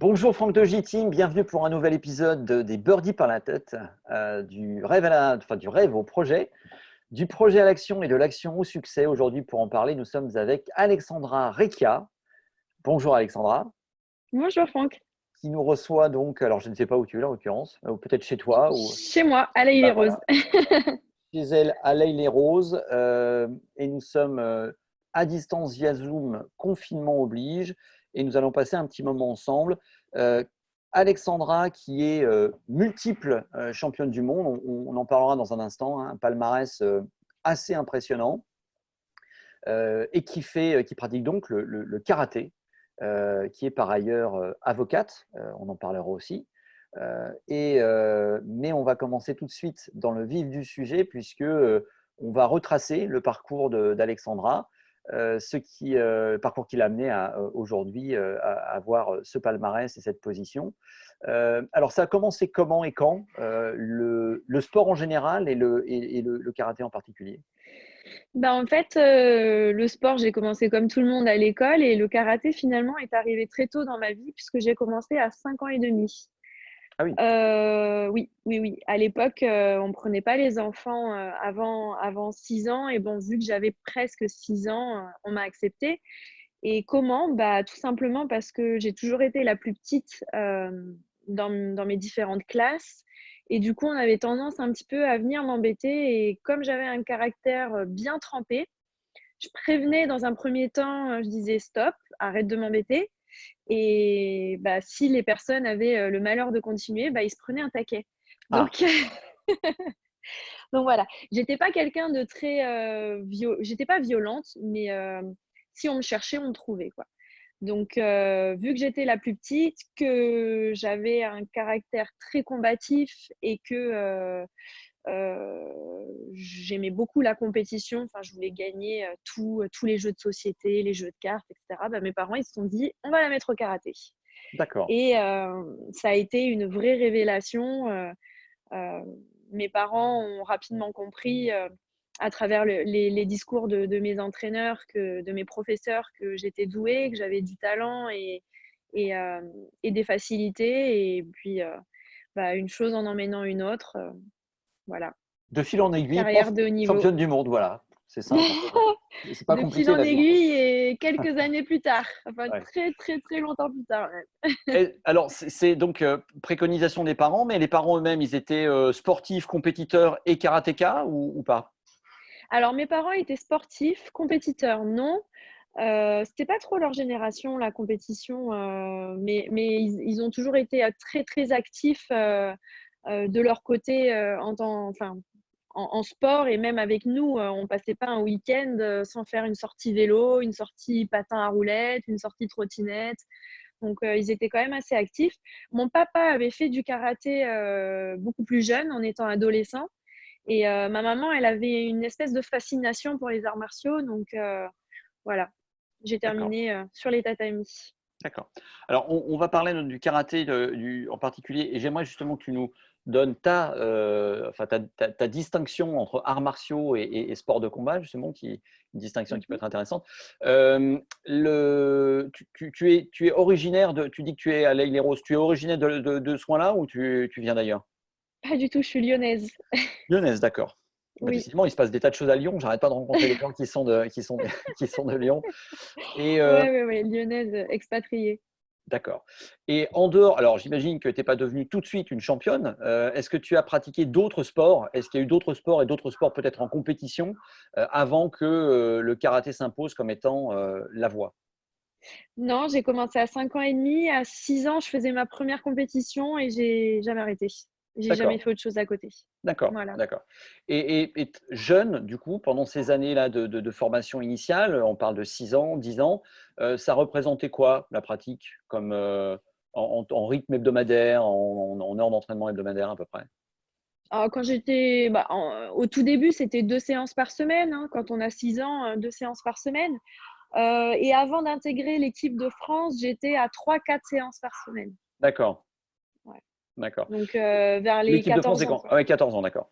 Bonjour Franck de J-Team, bienvenue pour un nouvel épisode des Birdies par la tête, du rêve du rêve au projet, du projet à l'action et de l'action au succès. Aujourd'hui, pour en parler, nous sommes avec Alexandra Recchia. Bonjour Alexandra, Bonjour Franck. qui nous reçoit donc, alors je ne sais pas où tu es là en l'occurrence, ou peut-être chez toi, ou Chez moi, à l'Aïle les bah, Roses. voilà, chez elle à l'Aille-les-Roses, et nous sommes à distance via Zoom, confinement oblige, et nous allons passer un petit moment ensemble. Euh, Alexandra, qui est multiple championne du monde, on en parlera dans un instant, hein, un palmarès assez impressionnant, et qui pratique donc le karaté, qui est par ailleurs avocate, on en parlera aussi. Mais on va commencer tout de suite dans le vif du sujet, puisque on va retracer le parcours d'Alexandra, parcours qui l'a amené aujourd'hui à avoir ce palmarès et cette position. Alors, ça a commencé comment et quand, le sport en général et le karaté en particulier? En fait, le sport, j'ai commencé comme tout le monde à l'école et le karaté finalement est arrivé très tôt dans ma vie puisque j'ai commencé à 5 ans et demi. Ah oui, Oui, oui, oui. À l'époque, on ne prenait pas les enfants avant 6 ans et bon, vu que j'avais presque 6 ans, on m'a acceptée. Et comment? Tout simplement parce que j'ai toujours été la plus petite dans mes différentes classes. Et du coup, on avait tendance un petit peu à venir m'embêter. Et comme j'avais un caractère bien trempé, je prévenais dans un premier temps, je disais stop, arrête de m'embêter. Et si les personnes avaient le malheur de continuer, ils se prenaient un taquet. ah, Donc, donc voilà, j'étais pas quelqu'un de très j'étais pas violente, mais si on me cherchait, on me trouvait quoi. Donc, vu que j'étais la plus petite, que j'avais un caractère très combatif et que j'aimais beaucoup la compétition, enfin, je voulais gagner tous les jeux de société, les jeux de cartes, etc. Mes parents, ils se sont dit, on va la mettre au karaté. d'accord. Et ça a été une vraie révélation. Euh, Mes parents ont rapidement compris à travers les discours de mes entraîneurs, de mes professeurs, que j'étais douée, que j'avais du talent et, euh, et des facilités. Et puis, une chose en emmenant une autre. Voilà, De fil en aiguille, pof, carrière de haut niveau. championne du monde, voilà. C'est simple, en fait. C'est pas De fil compliqué en la vie, en fait. aiguille et quelques années plus tard, enfin Ouais. très très très longtemps plus tard même. Alors, c'est donc préconisation des parents, mais les parents eux-mêmes, ils étaient sportifs, compétiteurs et karatéka ou pas? Alors mes parents étaient sportifs, compétiteurs non. C'était pas trop leur génération, la compétition, mais ils ont toujours été très très actifs de leur côté en sport, et même avec nous, on passait pas un week-end sans faire une sortie vélo, une sortie patin à roulettes, une sortie trottinette. Donc ils étaient quand même assez actifs. Mon papa avait fait du karaté beaucoup plus jeune, en étant adolescent, et ma maman, elle avait une espèce de fascination pour les arts martiaux, donc voilà. J'ai D'accord, terminé sur les tatamis. d'accord. Alors, on va parler du karaté en particulier, et j'aimerais justement que tu nous donnes ta distinction entre arts martiaux et sport de combat, justement, une distinction qui peut Mhm. être intéressante. Tu es originaire tu dis que tu es à l'Aille-les-Roses, tu es originaire de ce coin-là ou tu viens d'ailleurs? Pas du tout, je suis lyonnaise. Lyonnaise, d'accord. Bah, Oui, décidément, il se passe des tas de choses à Lyon. J'arrête pas de rencontrer des gens qui sont de Lyon. Et ouais, ouais, ouais, lyonnaise expatriée. d'accord. Et en dehors, alors j'imagine que tu n'es pas devenue tout de suite une championne. Est-ce que tu as pratiqué d'autres sports? Est-ce qu'il y a eu d'autres sports et d'autres sports peut-être en compétition avant que le karaté s'impose comme étant la voie? Non, j'ai commencé à 5 ans et demi. À 6 ans, je faisais ma première compétition et j'ai jamais arrêté. J'ai jamais D'accord. fait autre chose à côté. D'accord, Voilà. d'accord. Jeune, du coup, pendant ces années-là de formation initiale, on parle de 6 ans, 10 ans, ça représentait quoi la pratique comme en rythme hebdomadaire, en heures d'entraînement hebdomadaire à peu près? Alors, quand j'étais au tout début, c'était 2 séances par semaine, hein. Quand on a 6 ans, 2 séances par semaine. Et avant d'intégrer l'équipe de France, j'étais à 3, 4 séances par semaine. D'accord, Ouais. d'accord. Donc, vers les L'équipe de France, 14 c'est ans, quand? quoi. Ah ouais, 14 ans, d'accord.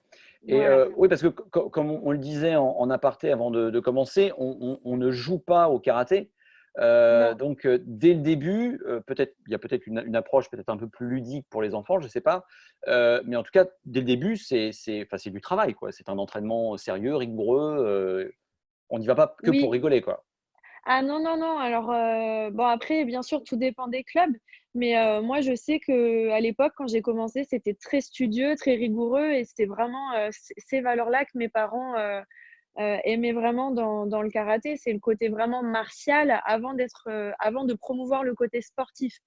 Et Voilà. oui, parce que comme on le disait en aparté avant de commencer, on ne joue pas au karaté. Non. Donc, dès le début, il y a peut-être une approche peut-être un peu plus ludique pour les enfants, je ne sais pas. Mais en tout cas, dès le début, enfin, c'est du travail, quoi. C'est un entraînement sérieux, rigoureux. On n'y va pas que pour Oui. rigoler, quoi. Ah non, non, non. Alors, bon après, bien sûr, tout dépend des clubs. Mais moi, je sais qu'à l'époque, quand j'ai commencé, c'était très studieux, très rigoureux et c'était vraiment ces valeurs-là que mes parents aimaient vraiment dans le karaté. C'est le côté vraiment martial avant de promouvoir le côté sportif.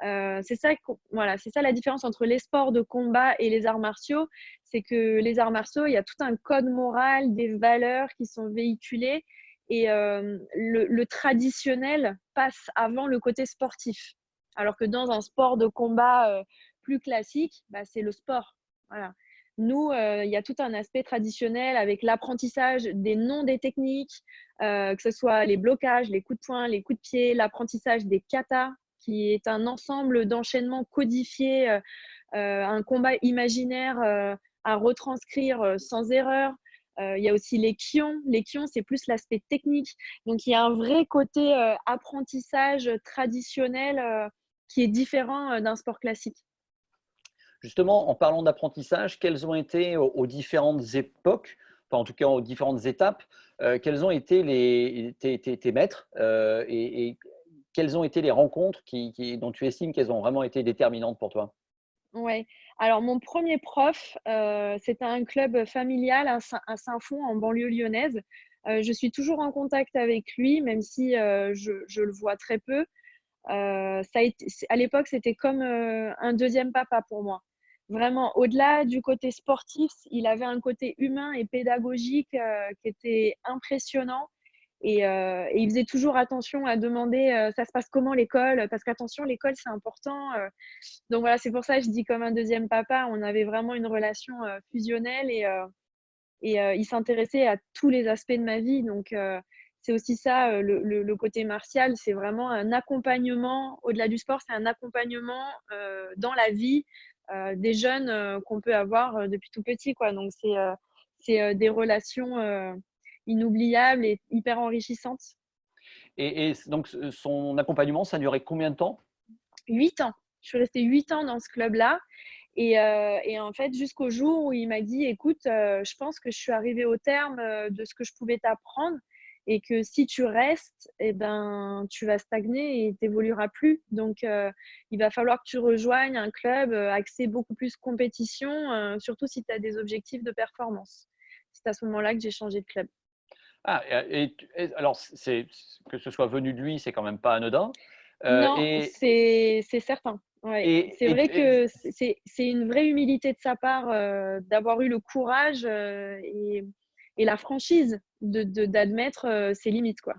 Voilà, c'est ça la différence entre les sports de combat et les arts martiaux. C'est que les arts martiaux, il y a tout un code moral, des valeurs qui sont véhiculées et le traditionnel passe avant le côté sportif. Alors que dans un sport de combat plus classique, bah, c'est le sport. Voilà. Nous, il y a tout un aspect traditionnel avec l'apprentissage des noms des techniques, que ce soit les blocages, les coups de poing, les coups de pied, l'apprentissage des katas, qui est un ensemble d'enchaînements codifiés, un combat imaginaire à retranscrire sans erreur. Il y a aussi les kions. Les kions, c'est plus l'aspect technique. Donc, il y a un vrai côté apprentissage traditionnel qui est différent d'un sport classique. Justement, en parlant d'apprentissage, quelles ont été aux différentes époques, enfin en tout cas aux différentes étapes, quels ont été tes maîtres et quelles ont été les rencontres dont tu estimes qu'elles ont vraiment été déterminantes pour toi? Ouais. Alors mon premier prof, c'était un club familial à Saint-Fond en banlieue lyonnaise. Je suis toujours en contact avec lui, même si, je le vois très peu. Ça a été à l'époque, c'était comme, un deuxième papa pour moi. Vraiment, au-delà du côté sportif, il avait un côté humain et pédagogique, qui était impressionnant et il faisait toujours attention à demander, «Ça se passe comment l'école?» parce qu'attention, l'école, c'est important, donc voilà, c'est pour ça que je dis comme un deuxième papa. On avait vraiment une relation, fusionnelle et il s'intéressait à tous les aspects de ma vie donc c'est aussi ça, le côté martial, c'est vraiment un accompagnement au-delà du sport, c'est un accompagnement, dans la vie, des jeunes, qu'on peut avoir, depuis tout petit, quoi donc c'est des relations, inoubliables et hyper enrichissantes. Et donc son accompagnement, ça a duré combien de temps? 8 ans. Je suis restée 8 ans dans ce club-là et en fait, jusqu'au jour où il m'a dit: «Écoute, je pense que je suis arrivée au terme, de ce que je pouvais t'apprendre et que si tu restes et ben, tu vas stagner et tu évolueras plus. Donc il va falloir que tu rejoignes un club, axé beaucoup plus compétition, surtout si tu as des objectifs de performance». C'est à ce moment-là que j'ai changé de club. Ah alors que ce soit venu de lui, c'est quand même pas anodin, Non, et c'est certain. Ouais, et c'est et vrai et que c'est une vraie humilité de sa part, d'avoir eu le courage, et la franchise d'admettre, ses limites, quoi.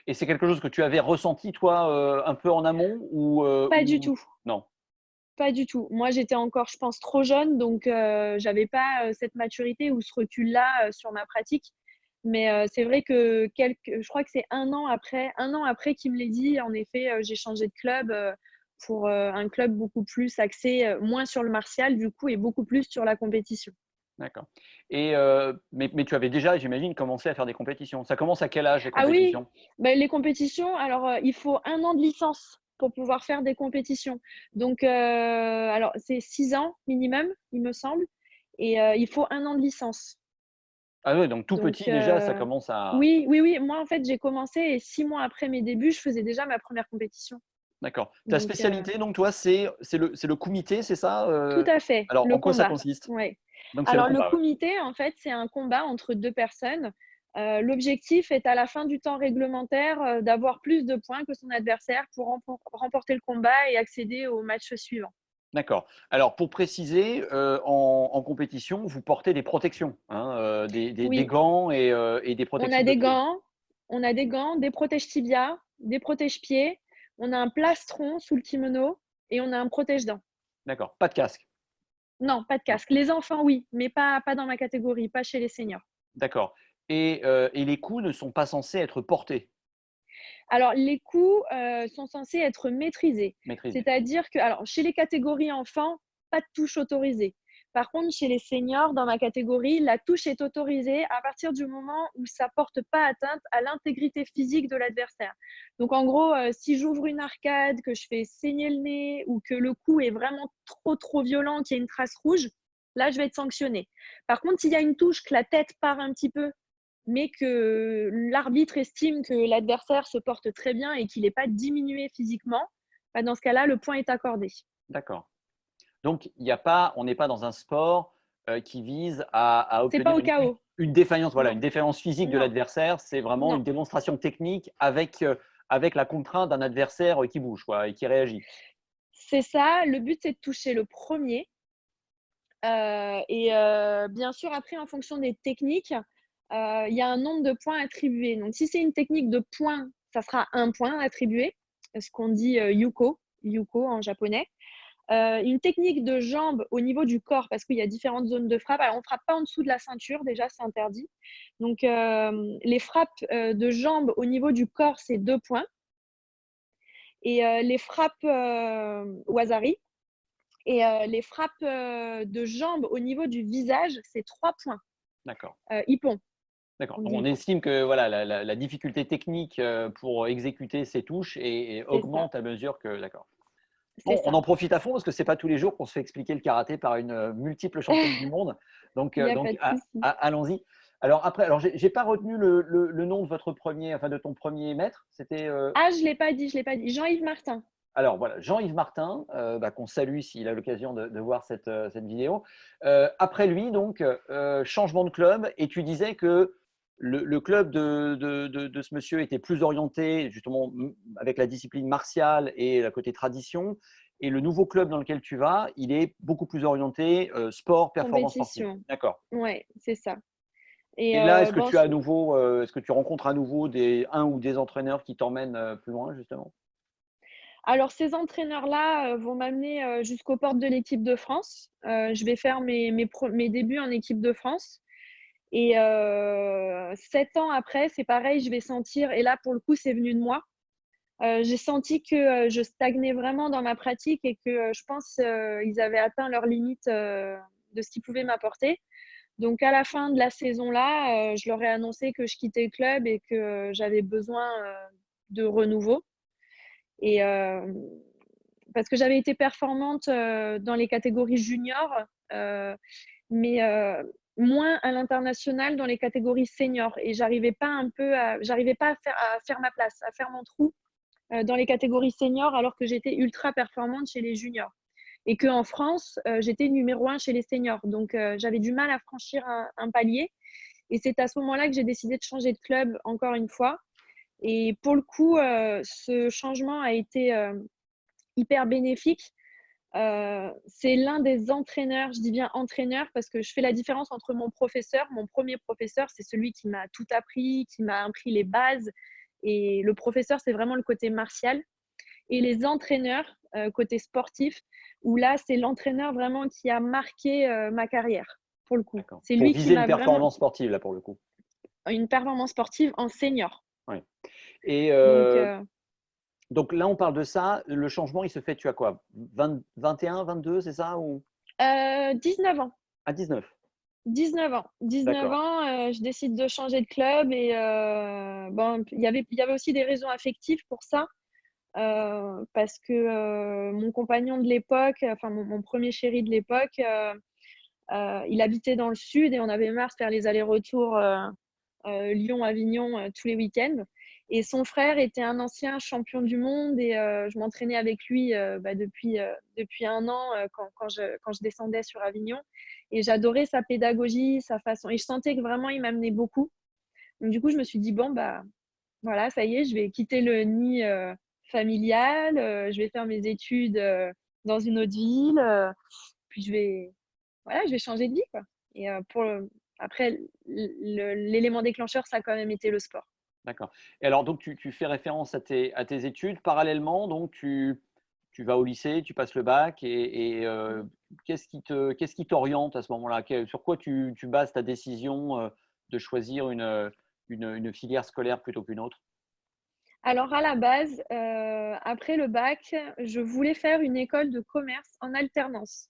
et c'est quelque chose que tu avais ressenti toi, un peu en amont Pas du ou tout, non? pas du tout. Moi, j'étais encore, je pense, trop jeune, donc j'avais pas, cette maturité ou ce recul-là, sur ma pratique. Mais c'est vrai que je crois que c'est un an après qu'il me l'ait dit, en effet, j'ai changé de club, pour, un club beaucoup plus axé, moins sur le martial du coup et beaucoup plus sur la compétition. D'accord, mais tu avais déjà, j'imagine, commencé à faire des compétitions. Ça commence à quel âge les Ah oui, compétitions? bah, les compétitions, alors, il faut un an de licence pour pouvoir faire des compétitions. Donc alors c'est 6 ans minimum, il me semble et il faut un an de licence. Ah ouais, donc tout Donc petit déjà, ça commence à oui, oui, oui, moi, en fait, j'ai commencé et 6 mois après mes débuts, je faisais déjà ma première compétition. d'accord. Ta Donc spécialité donc toi, c'est le kumité, c'est ça? tout à fait, Alors le en quoi ça combat, consiste? ouais. Donc c'est le Alors le combat, ouais. kumité, en fait, c'est un combat entre 2 personnes. L'objectif est à la fin du temps réglementaire, d'avoir plus de points que son adversaire pour remporter le combat et accéder au match suivant. D'accord. Alors pour préciser, en compétition, vous portez des protections, hein, des Oui, gants et des on protections a de des pied? gants on a des gants, des protèges tibias, des protèges pieds, on a un plastron sous le kimono et on a un protège-dents. D'accord. Pas de casque? Non, pas de Non. casque. Les enfants, oui, mais pas dans ma catégorie, pas chez les seniors. D'accord, et les coups ne sont pas censés être portés? Alors les coups, sont censés être maîtrisés. Maîtrisés? C'est-à-dire que alors chez les catégories enfants, pas de touche autorisée Par contre, chez les seniors, dans ma catégorie, la touche est autorisée à partir du moment où ça ne porte pas atteinte à l'intégrité physique de l'adversaire. Donc, en gros, si j'ouvre une arcade, que je fais saigner le nez ou que le coup est vraiment trop violent, qu'il y a une trace rouge, là, je vais être sanctionnée. Par contre, s'il y a une touche, que la tête part un petit peu, mais que l'arbitre estime que l'adversaire se porte très bien et qu'il n'est pas diminué physiquement, bah, dans ce cas-là, le point est accordé. D'accord. Donc, on n'est pas dans un sport qui vise à C'est pas obtenir au KO. une défaillance, voilà, Non, une défaillance physique de non, l'adversaire. C'est vraiment non. une démonstration technique avec la contrainte d'un adversaire qui bouge quoi, et qui réagit. C'est ça. Le but, c'est de toucher le premier. Bien sûr, après, en fonction des techniques, il y a un nombre de points attribués. Donc, si c'est une technique de points, ça sera un point attribué, ce qu'on dit yuko en japonais. Une technique de jambes au niveau du corps, parce qu'il y a différentes zones de frappe. Alors, on ne frappe pas en dessous de la ceinture, déjà, c'est interdit. Donc, les frappes de jambes au niveau du corps, c'est 2 points. Et les frappes wazari et les frappes de jambes au niveau du visage, c'est 3 points. D'accord. Ippon. D'accord. On Donc, dit on ippon. estime que voilà, la difficulté technique pour exécuter ces touches et C'est ça. augmente à mesure que. D'accord. C'est Bon, on ça. en profite à fond parce que c'est pas tous les jours qu'on se fait expliquer le karaté par une multiple championne du monde. Donc, Il n'y a pas de souci. allons-y. Alors après, j'ai pas retenu le nom de votre premier, enfin de ton premier maître. C'était Ah, je ne l'ai pas dit, je l'ai pas dit. Jean-Yves Martin. alors voilà, Jean-Yves Martin, qu'on salue s'il a l'occasion de voir cette vidéo. Après lui, donc, changement de club, et tu disais que le club de ce monsieur était plus orienté justement avec la discipline martiale et le côté tradition. Et le nouveau club dans lequel tu vas, il est beaucoup plus orienté sport, performance sportive. Compétition. D'accord. Ouais, c'est ça. Et Et là, est-ce que bon, tu as à nouveau, est-ce que tu rencontres à nouveau un ou des entraîneurs qui t'emmènent plus loin justement? alors ces entraîneurs-là vont m'amener jusqu'aux portes de l'équipe de France. Je vais faire mes débuts en équipe de France. Et 7 ans après, c'est pareil, je vais sentir, et là pour le coup, c'est venu de moi. J'ai senti que je stagnais vraiment dans ma pratique et que je pense ils avaient atteint leurs limites de ce qu'ils pouvaient m'apporter. Donc à la fin de la saison-là, je leur ai annoncé que je quittais le club et que j'avais besoin de renouveau. Et parce que j'avais été performante dans les catégories juniors, mais moins à l'international dans les catégories seniors. Et j'arrivais pas à faire ma place, à faire mon trou dans les catégories seniors, alors que j'étais ultra performante chez les juniors. Et qu'en France, j'étais numéro 1 chez les seniors. Donc, j'avais du mal à franchir un palier. Et c'est à ce moment-là que j'ai décidé de changer de club encore une fois. Et pour le coup, ce changement a été hyper bénéfique. C'est l'un des entraîneurs, je dis bien entraîneur, parce que je fais la différence entre mon professeur. Mon premier professeur, c'est celui qui m'a tout appris, qui m'a appris les bases. Et le professeur, c'est vraiment le côté martial. Et les entraîneurs, côté sportif, où là, c'est l'entraîneur vraiment qui a marqué ma carrière, pour le coup. D'accord. C'est Pour lui qui viser une m'a vraiment performance sportive là pour le coup. une performance sportive en senior. Oui. Et Donc, donc là, on parle de ça. Le changement, il se fait, tu as quoi 21, 22, c'est ça ou 19 ans. à 19? 19 ans. 19 D'accord. ans, je décide de changer de club et bon, il y avait aussi des raisons affectives pour ça. Parce que mon compagnon de l'époque, enfin mon premier chéri de l'époque, il habitait dans le sud et on avait marre de faire les allers-retours Lyon-Avignon tous les week-ends. Et son frère était un ancien champion du monde et je m'entraînais avec lui depuis un an quand je descendais sur Avignon. Et j'adorais sa pédagogie, sa façon. Et je sentais que vraiment, il m'amenait beaucoup. Donc, du coup, je me suis dit, bon, bah, voilà, ça y est, je vais quitter le nid familial, je vais faire mes études dans une autre ville, puis je vais changer de vie, quoi. Et après, l'élément déclencheur, ça a quand même été le sport. D'accord. Et alors, donc, tu fais référence à tes études. Parallèlement, donc, tu vas au lycée, tu passes le bac et qu'est-ce qui t'oriente à ce moment-là? Sur quoi tu bases ta décision de choisir une filière scolaire plutôt qu'une autre? Alors à la base, après le bac, je voulais faire une école de commerce en alternance.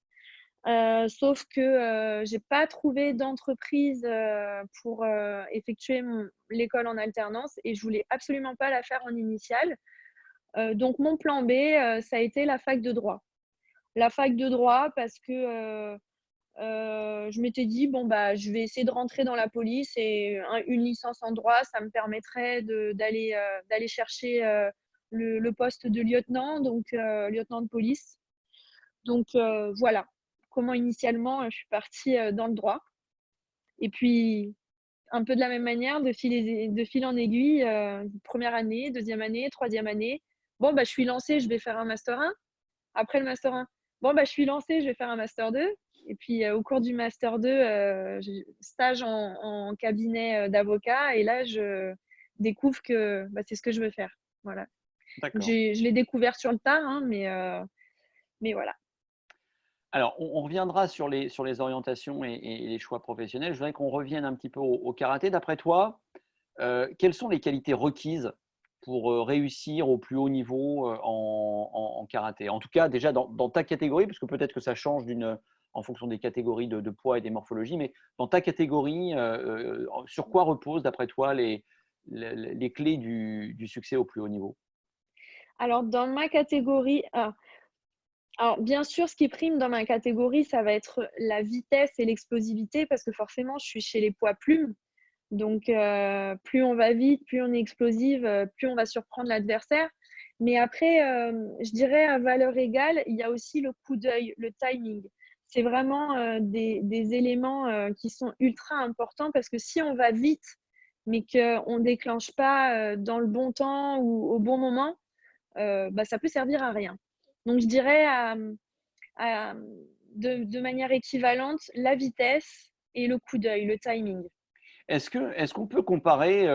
Sauf que j'ai pas trouvé d'entreprise pour effectuer l'école en alternance et je voulais absolument pas la faire en initiale. Donc mon plan B, ça a été la fac de droit. La fac de droit parce que je m'étais dit, bon, bah, je vais essayer de rentrer dans la police et une licence en droit, ça me permettrait d'aller chercher le poste de lieutenant, donc lieutenant de police. Donc voilà comment initialement je suis partie dans le droit. Et puis, un peu de la même manière, de fil en aiguille, première année, deuxième année, troisième année. Bon, bah, je suis lancée, je vais faire un master 1. Après le master 1, bon, bah, je suis lancée, je vais faire un master 2. Et puis, au cours du master 2, stage en cabinet d'avocat. Et là, je découvre que bah, c'est ce que je veux faire. Voilà. Donc, D'accord. je l'ai découvert sur le tard, hein, mais voilà. Alors, on reviendra sur les orientations et les choix professionnels. Je voudrais qu'on revienne un petit peu au karaté. D'après toi, quelles sont les qualités requises pour réussir au plus haut niveau en karaté? En tout cas, déjà dans ta catégorie, parce que peut-être que ça change en fonction des catégories de poids et des morphologies, mais dans ta catégorie, sur quoi reposent, d'après toi, les clés du succès au plus haut niveau? Alors, dans ma catégorie, alors, bien sûr, ce qui prime dans ma catégorie, ça va être la vitesse et l'explosivité parce que forcément, je suis chez les poids plumes. Donc, plus on va vite, plus on est explosive, plus on va surprendre l'adversaire. Mais après, je dirais à valeur égale, il y a aussi le coup d'œil, le timing. C'est vraiment des éléments qui sont ultra importants parce que si on va vite, mais qu'on ne déclenche pas dans le bon temps ou au bon moment, bah, ça peut servir à rien. Donc, je dirais à- de manière équivalente la vitesse et le coup d'œil, le timing. Est-ce qu'on peut comparer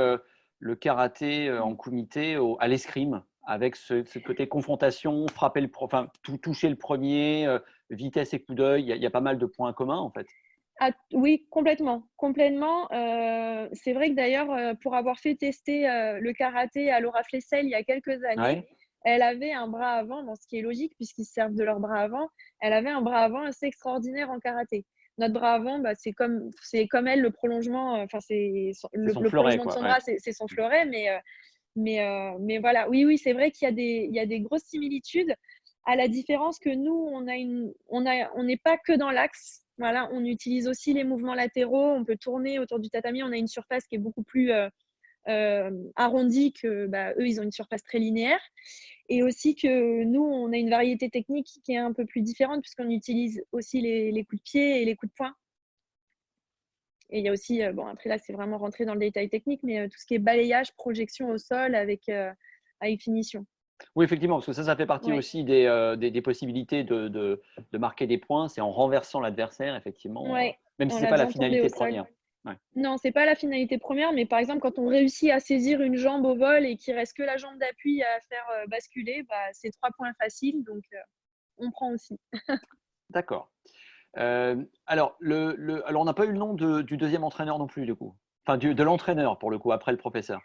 le karaté en Mm. kumité à l'escrime avec ce côté confrontation, frapper enfin, toucher le premier, vitesse et coup d'œil, il y a pas mal de points communs en fait. Ah, oui, complètement, complètement. C'est vrai que d'ailleurs, pour avoir fait tester le karaté à Laura Flessel il y a quelques années, Ouais, elle avait un bras avant, bon, ce qui est logique puisqu'ils se servent de leur bras avant. Elle avait un bras avant assez extraordinaire en karaté. Notre bras avant, bah, c'est comme elle le prolongement, enfin c'est son le fleuret prolongement de quoi. son Ouais. bras, c'est son fleuret, mais voilà, oui, oui, c'est vrai il y a des grosses similitudes, à la différence que nous, on n'est pas que dans l'axe. Voilà, on utilise aussi les mouvements latéraux, on peut tourner autour du tatami, on a une surface qui est beaucoup plus arrondie que bah, eux, ils ont une surface très linéaire. Et aussi que nous, on a une variété technique qui est un peu plus différente puisqu'on utilise aussi les coups de pied et les coups de poing. Et il y a aussi, bon, après là, c'est vraiment rentré dans le détail technique, mais tout ce qui est balayage, projection au sol avec finition. Oui, effectivement, parce que ça fait partie Ouais, aussi des possibilités de marquer des points, c'est en renversant l'adversaire, effectivement, ouais, même si en ce n'est la pas la faisant tomber au finalité sol. première. Ouais. Non, c'est pas la finalité première, mais par exemple, quand on réussit à saisir une jambe au vol et qu'il reste que la jambe d'appui à faire basculer, bah, c'est 3 points faciles, donc on prend aussi. D'accord. Alors, alors, on n'a pas eu le nom du deuxième entraîneur non plus, du coup. Enfin, de l'entraîneur, pour le coup, après le professeur.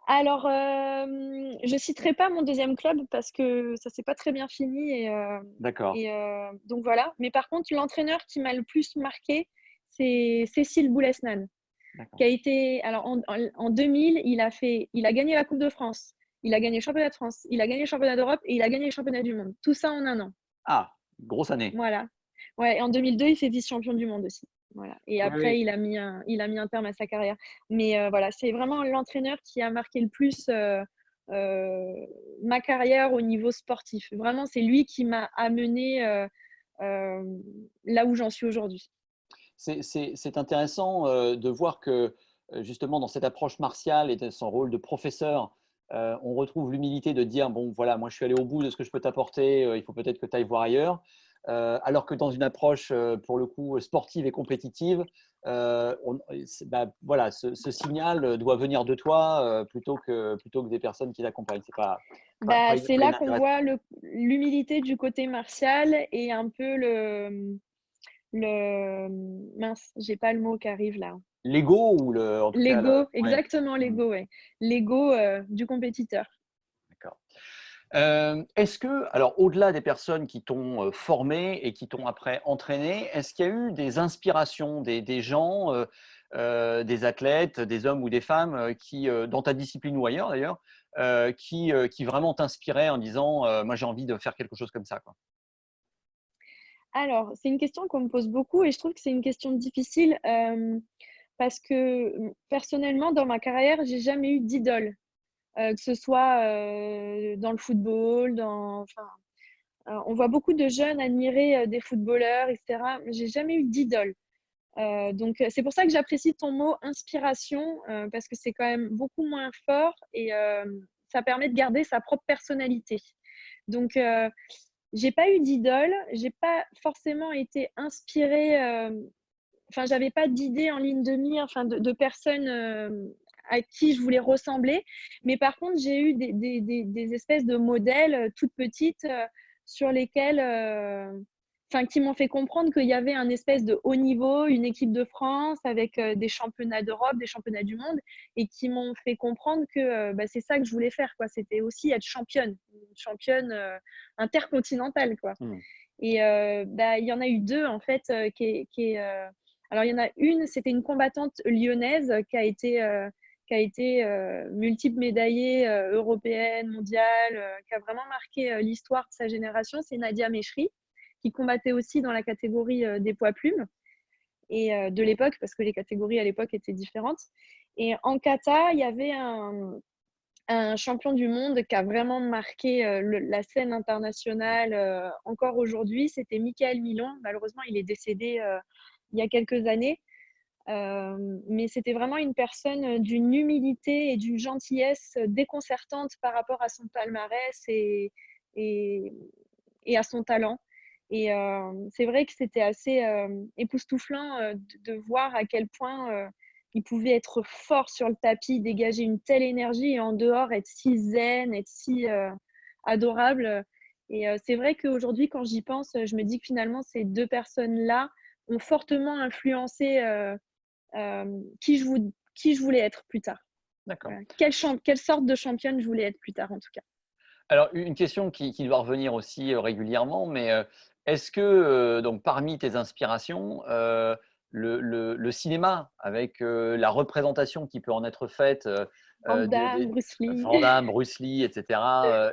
Alors, je citerai pas mon deuxième club parce que ça s'est pas très bien fini D'accord. donc voilà. Mais par contre, l'entraîneur qui m'a le plus marqué, c'est Cécile Boulesnan, qui D'accord. a été alors en 2000, il a gagné la Coupe de France, il a gagné le championnat de France, il a gagné le championnat d'Europe et il a gagné le championnat du monde. Tout ça en un an. Ah, grosse année. Voilà. Ouais, et en 2002, il fait vice-champion du monde aussi. Voilà. Et Oui, après, oui. il a mis un terme à sa carrière. Mais voilà, c'est vraiment l'entraîneur qui a marqué le plus ma carrière au niveau sportif. Vraiment, c'est lui qui m'a amené là où j'en suis aujourd'hui. C'est intéressant de voir que justement dans cette approche martiale et de son rôle de professeur, on retrouve l'humilité de dire, bon voilà, moi je suis allé au bout de ce que je peux t'apporter, il faut peut-être que tu ailles voir ailleurs. Alors que dans une approche pour le coup sportive et compétitive, bah, voilà, ce signal doit venir de toi plutôt que des personnes qui l'accompagnent. C'est pas Bah, c'est là qu'on inintéressant. voit l'humilité du côté martial et un peu mince, j'ai pas le mot qui arrive là. L'ego en tout cas, L'ego, ouais. exactement Mmh. l'ego, ouais. L'ego du compétiteur. D'accord. Est-ce que, alors au-delà des personnes qui t'ont formé et qui t'ont après entraîné, est-ce qu'il y a eu des inspirations, des gens, des athlètes, des hommes ou des femmes qui, dans ta discipline ou ailleurs d'ailleurs, qui vraiment t'inspiraient en disant moi j'ai envie de faire quelque chose comme ça, quoi. Alors, c'est une question qu'on me pose beaucoup et je trouve que c'est une question difficile, parce que, personnellement, dans ma carrière, j'ai jamais eu d'idole, que ce soit, dans le football, on voit beaucoup de jeunes admirer, des footballeurs et cetera. J'ai jamais eu d'idole. Donc, c'est pour ça que j'apprécie ton mot inspiration, parce que c'est quand même beaucoup moins fort et ça permet de garder sa propre personnalité. Donc, j'ai pas eu d'idole, j'ai pas forcément été inspirée, enfin, j'avais pas d'idée en ligne de mire, enfin de personnes, à qui je voulais ressembler. Mais par contre, j'ai eu des espèces de modèles, toutes petites, sur lesquels, enfin, qui m'ont fait comprendre qu'il y avait un espèce de haut niveau, une équipe de France avec, des championnats d'Europe, des championnats du monde et qui m'ont fait comprendre que, bah, c'est ça que je voulais faire, quoi. C'était aussi être championne, une championne, intercontinentale, quoi. Mmh. Et bah, il y en a eu 2 en fait, alors il y en a une, c'était une combattante lyonnaise qui a été, multiple médaillée, européenne, mondiale, qui a vraiment marqué, l'histoire de sa génération. C'est Nadia Mechri, qui combattait aussi dans la catégorie, des poids plumes et de l'époque, parce que les catégories à l'époque étaient différentes. Et en kata, il y avait un champion du monde qui a vraiment marqué la scène internationale encore aujourd'hui, c'était Michael Milon. Malheureusement, il est décédé il y a quelques années. Mais c'était vraiment une personne d'une humilité et d'une gentillesse déconcertante par rapport à son palmarès et, et à son talent. Et c'est vrai que c'était assez époustouflant de voir à quel point il pouvait être fort sur le tapis, dégager une telle énergie et en dehors être si zen, être si adorable. Et c'est vrai qu'aujourd'hui, quand j'y pense, je me dis que finalement, ces deux personnes-là ont fortement influencé qui je voulais être plus tard. D'accord. Voilà. Quelle sorte de championne je voulais être plus tard, en tout cas. Alors, une question qui doit revenir aussi régulièrement, mais est-ce que, donc, parmi tes inspirations, le cinéma, avec la représentation qui peut en être faite Van Damme, Bruce Lee. Van Damme, Bruce Lee, etc.,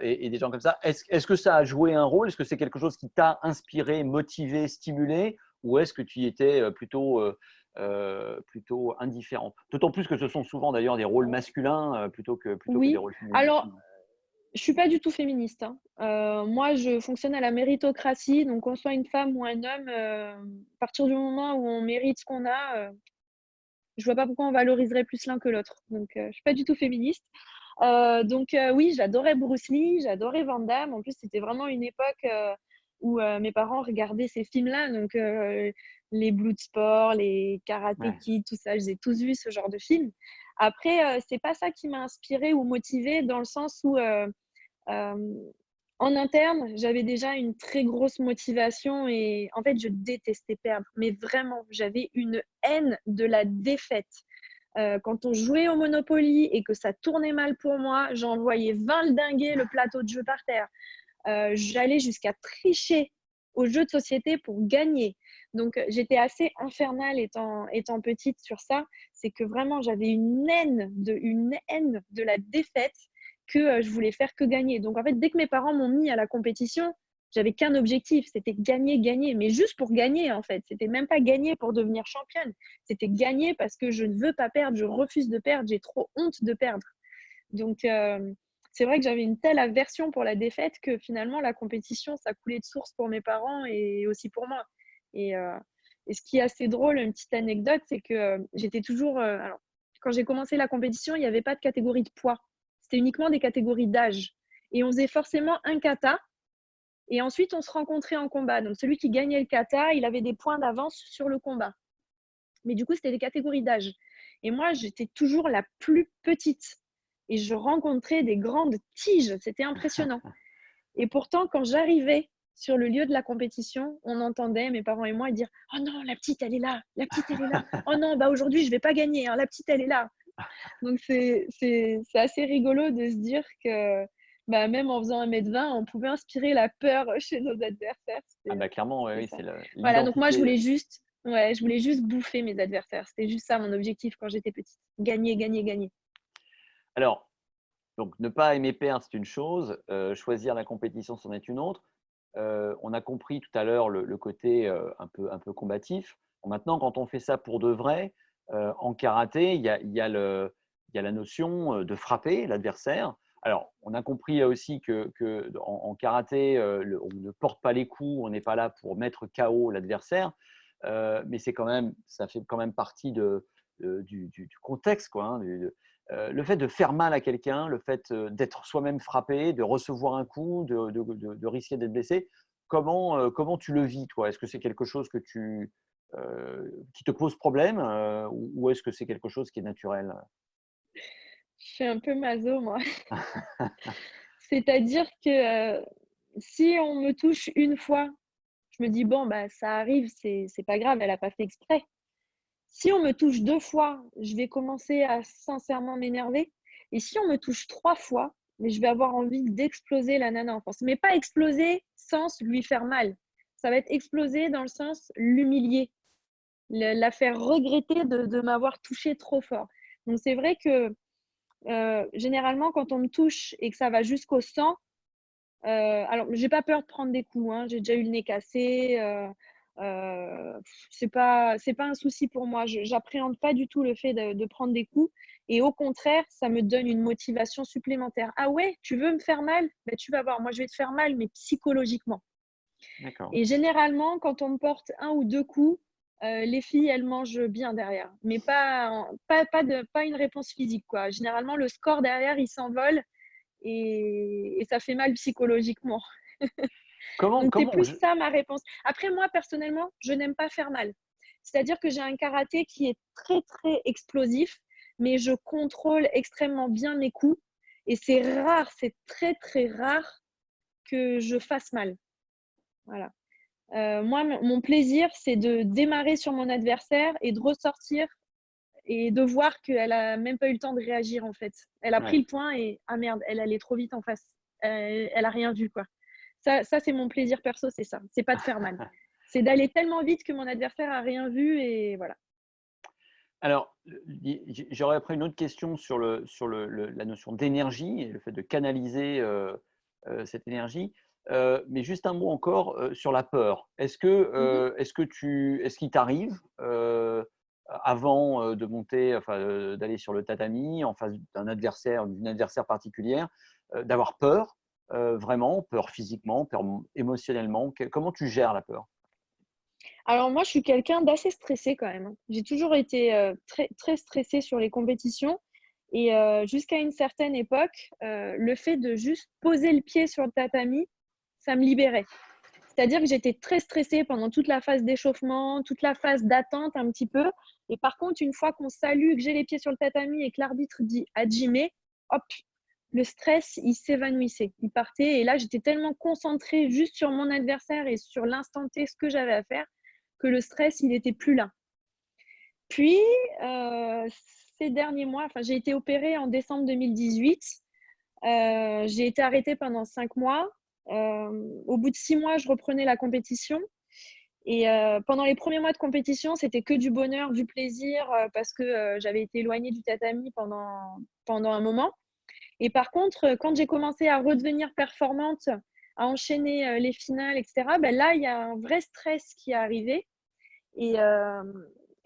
et des gens comme ça, est-ce que ça a joué un rôle? Est-ce que c'est quelque chose qui t'a inspiré, motivé, stimulé, ou est-ce que tu y étais plutôt indifférent? D'autant plus que ce sont souvent d'ailleurs des rôles masculins plutôt que des Oui, rôles féminins. alors, je suis pas du tout féministe, hein. Moi, je fonctionne à la méritocratie, donc qu'on soit une femme ou un homme, à partir du moment où on mérite ce qu'on a, je vois pas pourquoi on valoriserait plus l'un que l'autre. Donc, je suis pas du tout féministe. Donc, oui, j'adorais Bruce Lee, j'adorais Van Damme. En plus, c'était vraiment une époque où mes parents regardaient ces films-là, donc les Bloodsport, les Karate Ouais. Kid, tout ça, je les ai tous vus ce genre de films. Après, c'est pas ça qui m'a inspirée ou motivée dans le sens où en interne, j'avais déjà une très grosse motivation et en fait, je détestais perdre. Mais vraiment, j'avais une haine de la défaite. Quand on jouait au Monopoly et que ça tournait mal pour moi, j'envoyais 20 le dinguer le plateau de jeu par terre. J'allais jusqu'à tricher aux jeux de société pour gagner. Donc, j'étais assez infernale étant petite sur ça. C'est que vraiment, j'avais une haine de la défaite que je voulais faire que gagner. Donc, en fait, dès que mes parents m'ont mis à la compétition, j'avais qu'un objectif, c'était gagner, gagner, mais juste pour gagner, en fait. C'était même pas gagner pour devenir championne. C'était gagner parce que je ne veux pas perdre, je refuse de perdre, j'ai trop honte de perdre. Donc, c'est vrai que j'avais une telle aversion pour la défaite que finalement, la compétition, ça coulait de source pour mes parents et aussi pour moi. Et, euh, et ce qui est assez drôle, une petite anecdote, c'est que j'étais toujours. Alors, quand j'ai commencé la compétition, il n'y avait pas de catégorie de poids. C'était uniquement des catégories d'âge. Et on faisait forcément un kata. Et ensuite, on se rencontrait en combat. Donc, celui qui gagnait le kata, il avait des points d'avance sur le combat. Mais du coup, c'était des catégories d'âge. Et moi, j'étais toujours la plus petite. Et je rencontrais des grandes tiges. C'était impressionnant. Et pourtant, quand j'arrivais sur le lieu de la compétition, on entendait, mes parents et moi, dire « Oh non, la petite, elle est là. La petite, elle est là. Oh non, bah aujourd'hui, je ne vais pas gagner. Hein. La petite, elle est là. » Donc, c'est assez rigolo de se dire que Bah, même en faisant 1,20 m, on pouvait inspirer la peur chez nos adversaires. Ah bah clairement, oui, C'était oui, ça. c'est Voilà, donc moi, l'identité. je voulais juste bouffer mes adversaires. C'était juste ça mon objectif quand j'étais petite. Gagner, gagner, gagner. Alors, donc ne pas aimer perdre, c'est une chose, choisir la compétition, c'en est une autre. On a compris tout à l'heure le côté un peu combatif. Bon, maintenant, quand on fait ça pour de vrai, en karaté, il y a la notion de frapper l'adversaire. Alors, on a compris aussi en karaté, on ne porte pas les coups, on n'est pas là pour mettre KO l'adversaire, mais ça fait quand même partie du contexte, quoi, hein, le fait de faire mal à quelqu'un, le fait d'être soi-même frappé, de recevoir un coup, de risquer d'être blessé, comment tu le vis, toi? Est-ce que c'est quelque chose qui te pose problème ou est-ce que c'est quelque chose qui est naturel? Je suis un peu maso, moi. C'est-à-dire que, si on me touche une fois, je me dis: «Bon, bah, ça arrive, c'est pas grave, elle a pas fait exprès». Si on me touche 2 fois, je vais commencer à sincèrement m'énerver et si on me touche 3 fois, mais je vais avoir envie d'exploser la nana en face. Mais pas exploser sens lui faire mal. Ça va être exploser dans le sens l'humilier, la faire regretter de m'avoir touché trop fort. Donc c'est vrai que, généralement quand on me touche et que ça va jusqu'au sang, alors j'ai pas peur de prendre des coups, hein. J'ai déjà eu le nez cassé, c'est pas un souci pour moi. J'appréhende pas du tout le fait de prendre des coups et au contraire, ça me donne une motivation supplémentaire. «Ah ouais, tu veux me faire mal? Bah, tu vas voir, moi je vais te faire mal, mais psychologiquement» D'accord. et généralement, quand on me porte un ou 2 coups, les filles, elles mangent bien derrière, mais pas une réponse physique, quoi. Généralement, le score derrière, il s'envole et ça fait mal psychologiquement. Comment Donc c'est comment plus je ça ma réponse. Après moi, personnellement, je n'aime pas faire mal. C'est-à-dire que j'ai un karaté qui est très, très explosif, mais je contrôle extrêmement bien mes coups et c'est rare, c'est très, très rare que je fasse mal. Voilà. Moi, mon plaisir, c'est de démarrer sur mon adversaire et de ressortir et de voir qu'elle a même pas eu le temps de réagir, en fait. Elle a pris ouais. le point et ah merde, elle allait trop vite en face. Elle a rien vu, quoi. Ça c'est mon plaisir perso, c'est ça. C'est pas de faire mal. C'est d'aller tellement vite que mon adversaire a rien vu et voilà. Alors, j'aurais après une autre question sur la notion d'énergie et le fait de canaliser, cette énergie. Mais juste un mot encore, sur la peur. Mmh. Est-ce qu'il t'arrive, avant, de monter, enfin, d'aller sur le tatami en face d'un adversaire, d'une adversaire particulière, d'avoir peur, vraiment, peur physiquement, peur émotionnellement? Comment tu gères la peur? Alors moi, je suis quelqu'un d'assez stressé quand même, hein. J'ai toujours été, très très stressée sur les compétitions et jusqu'à une certaine époque, le fait de juste poser le pied sur le tatami, ça me libérait. C'est-à-dire que j'étais très stressée pendant toute la phase d'échauffement, toute la phase d'attente un petit peu et par contre, une fois qu'on salue, que j'ai les pieds sur le tatami et que l'arbitre dit: «Hajime», hop, le stress, il s'évanouissait, il partait et là, j'étais tellement concentrée juste sur mon adversaire et sur l'instant T, ce que j'avais à faire, que le stress, il était plus là. Puis, heu, ces derniers mois, enfin, j'ai été opérée en décembre 2018. J'ai été arrêtée pendant 5 mois. Au bout de 6 mois, je reprenais la compétition et pendant les premiers mois de compétition, c'était que du bonheur, du plaisir, parce que, j'avais été éloignée du tatami pendant un moment et par contre, quand j'ai commencé à redevenir performante, à enchaîner, les finales et cetera, bah, là, il y a un vrai stress qui est arrivé et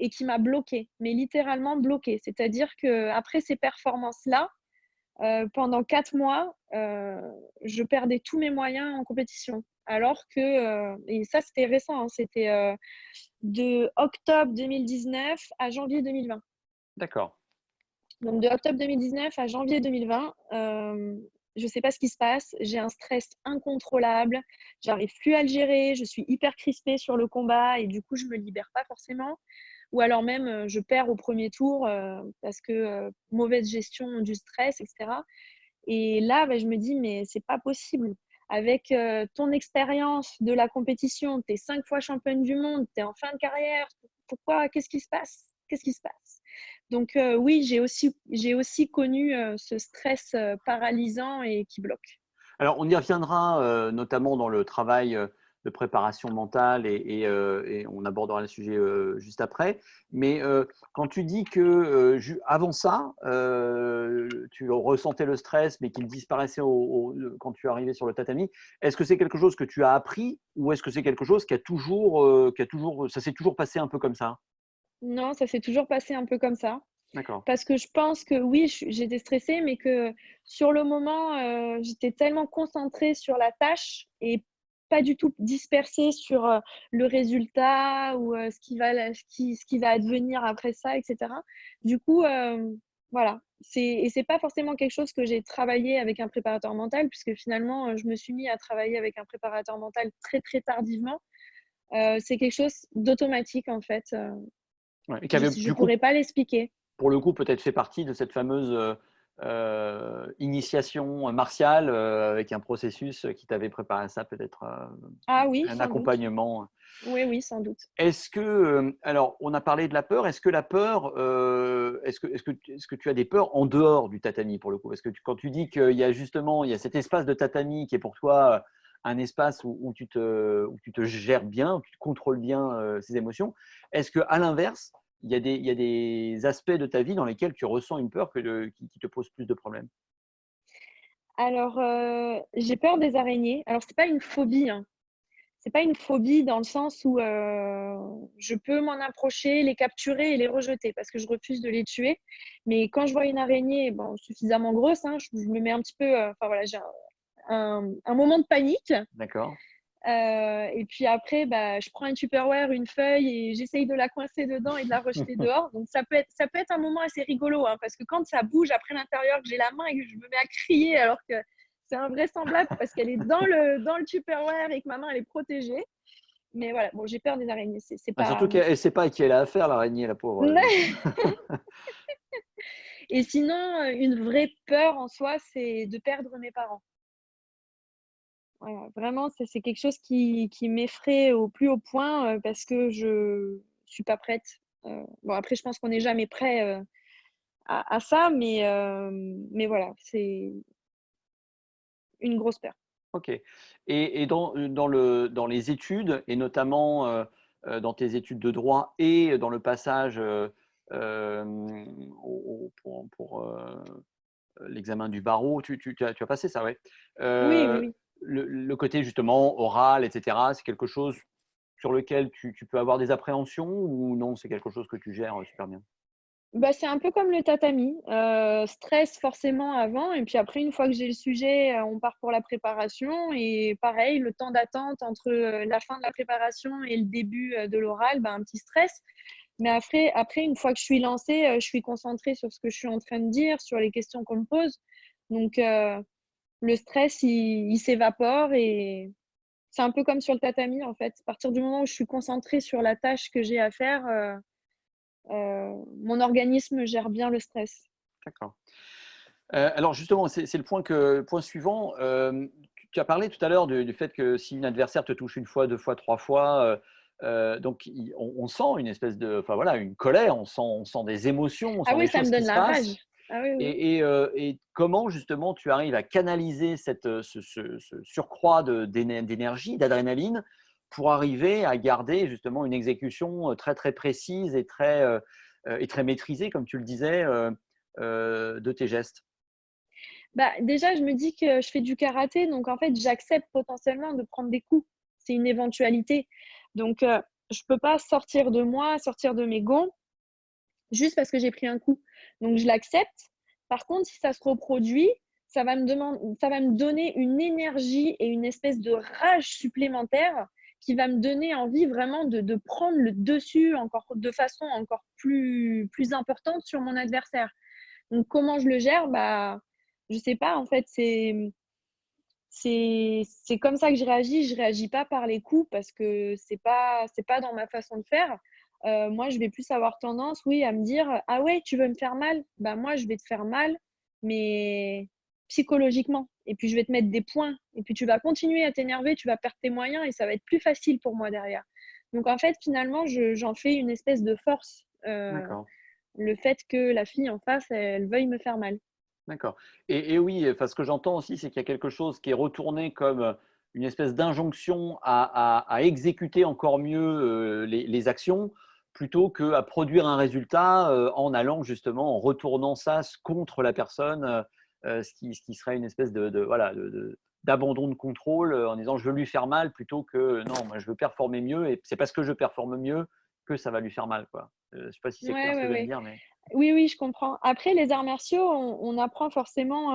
qui m'a bloquée, mais littéralement bloquée. C'est-à-dire qu'après ces performances-là, pendant 4 mois, je perdais tous mes moyens en compétition. Alors que, et ça c'était récent, hein, c'était, de octobre 2019 à janvier 2020. D'accord. Donc de octobre 2019 à janvier 2020, je ne sais pas ce qui se passe, j'ai un stress incontrôlable, j'arrive plus à le gérer, je suis hyper crispée sur le combat et du coup je me libère pas forcément. Ou alors même, je perds au premier tour, parce que, mauvaise gestion du stress et cetera. Et là, bah, je me dis: «Mais c'est pas possible. Avec, ton expérience de la compétition, tu es 5 fois championne du monde, tu es en fin de carrière, pourquoi? Qu'est-ce qui se passe? Qu'est-ce qui se passe?» Donc oui, j'ai aussi connu, ce stress, paralysant et qui bloque. Alors, on y reviendra notamment dans le travail de préparation mentale et on abordera le sujet juste après. Mais quand tu dis que avant ça, tu ressentais le stress, mais qu'il disparaissait quand tu arrivais sur le tatami, est-ce que c'est quelque chose que tu as appris ou est-ce que c'est quelque chose ça s'est toujours passé un peu comme ça? Non, ça s'est toujours passé un peu comme ça. D'accord. Parce que je pense que oui, j'étais stressée, mais que sur le moment, j'étais tellement concentrée sur la tâche et pas du tout dispersée sur, le résultat ou, ce qui va advenir après ça et cetera. Du coup, voilà, c'est pas forcément quelque chose que j'ai travaillé avec un préparateur mental puisque finalement, je me suis mis à travailler avec un préparateur mental très, très tardivement. C'est quelque chose d'automatique en fait, Ouais. Et qui avait je du coup pourrais pas l'expliquer. pour le coup, peut-être fait partie de cette fameuse initiation martiale avec un processus qui t'avait préparé à ça, peut-être Ah oui, un sans doute. accompagnement. Oui, oui, sans doute. Est-ce que, alors, on a parlé de la peur, est-ce que la peur, est-ce que tu as des peurs en dehors du tatami pour le coup? Parce que quand tu dis qu'il y a justement, il y a cet espace de tatami qui est pour toi un espace où tu te gères bien, où tu contrôles bien ces émotions, est-ce qu'à l'inverse, il y a des aspects de ta vie dans lesquels tu ressens une peur qui te pose plus de problèmes? Alors, j'ai peur des araignées. Alors c'est pas une phobie, hein. C'est pas une phobie dans le sens où, je peux m'en approcher, les capturer et les rejeter parce que je refuse de les tuer. Mais quand je vois une araignée, bon, suffisamment grosse, hein, je me mets un petit peu, enfin voilà, j'ai un moment de panique. D'accord. Et puis après, bah, je prends un Tupperware, une feuille et j'essaye de la coincer dedans et de la rejeter dehors. Donc ça peut être un moment assez rigolo, hein, parce que quand ça bouge après l'intérieur, que j'ai la main et que je me mets à crier alors que c'est invraisemblable parce qu'elle est dans le Tupperware et que ma main elle est protégée. Mais voilà, bon, j'ai peur des araignées. C'est Ah, pas. surtout qu'elle ne sait pas à qui elle a affaire, l'araignée, la pauvre. Et sinon, une vraie peur en soi, c'est de perdre mes parents. Voilà, vraiment, c'est quelque chose qui m'effraie au plus haut point, parce que je suis pas prête. Bon après je pense qu'on n'est jamais prêt, à ça, mais voilà, c'est une grosse peur. OK. Et dans les études et notamment, dans tes études de droit et dans le passage, l'examen du barreau, tu as passé ça, ouais? Oui, oui, Heu, oui. le côté justement oral et cetera, c'est quelque chose sur lequel tu peux avoir des appréhensions ou non, c'est quelque chose que tu gères, super bien? Bah, c'est un peu comme le tatami, stress forcément avant et puis après une fois que j'ai le sujet, on part pour la préparation et pareil, le temps d'attente entre, la fin de la préparation et le début, de l'oral, bah, un petit stress. Mais après une fois que je suis lancée, je suis concentrée sur ce que je suis en train de dire, sur les questions qu'on me pose. Donc le stress, il s'évapore et c'est un peu comme sur le tatami, en fait. À partir du moment où je suis concentrée sur la tâche que j'ai à faire, mon organisme gère bien le stress. D'accord. Alors justement, c'est le point suivant. Tu as parlé tout à l'heure du fait que si un adversaire te touche une fois, 2 fois, 3 fois, donc on sent une espèce de enfin voilà, une colère, on sent des émotions, on Ah sent oui, des ça me choses qui donne se la passent rage. Ah oui, oui. et comment justement tu arrives à canaliser ce surcroît d'énergie, d'adrénaline pour arriver à garder justement une exécution, très, très précise et très maîtrisée comme tu le disais, de tes gestes? Bah, déjà, je me dis que je fais du karaté, donc en fait, j'accepte potentiellement de prendre des coups. C'est une éventualité. Donc je peux pas sortir de moi, sortir de mes gonds juste parce que j'ai pris un coup. Donc je l'accepte. Par contre, si ça se reproduit, ça va me donner une énergie et une espèce de rage supplémentaire qui va me donner envie vraiment de prendre le dessus encore de façon encore plus importante sur mon adversaire. Donc comment je le gère? Bah, je sais pas en fait, c'est comme ça que je réagis. Je réagis pas par les coups parce que c'est pas dans ma façon de faire. Moi, je vais plus avoir tendance, oui, à me dire: «Ah ouais, tu veux me faire mal? Bah, moi, je vais te faire mal, mais psychologiquement et puis je vais te mettre des points et puis tu vas continuer à t'énerver, tu vas perdre tes moyens et ça va être plus facile pour moi derrière». Donc en fait, finalement, j'en fais une espèce de force, D'accord. le fait que la fille en face, elle veuille me faire mal. D'accord. Et oui, enfin, ce que j'entends aussi, c'est qu'il y a quelque chose qui est retourné comme une espèce d'injonction à exécuter encore mieux les actions plutôt qu'à produire un résultat en allant justement, en retournant ça contre la personne, ce qui serait une espèce voilà, d'abandon de contrôle en disant je veux lui faire mal plutôt que non, moi je veux performer mieux et c'est parce que je performe mieux que ça va lui faire mal, quoi. Je ne sais pas si c'est clair Ouais, ce que ouais, je viens de ouais. dire, mais Oui, oui, je comprends. Après, les arts martiaux, on apprend forcément,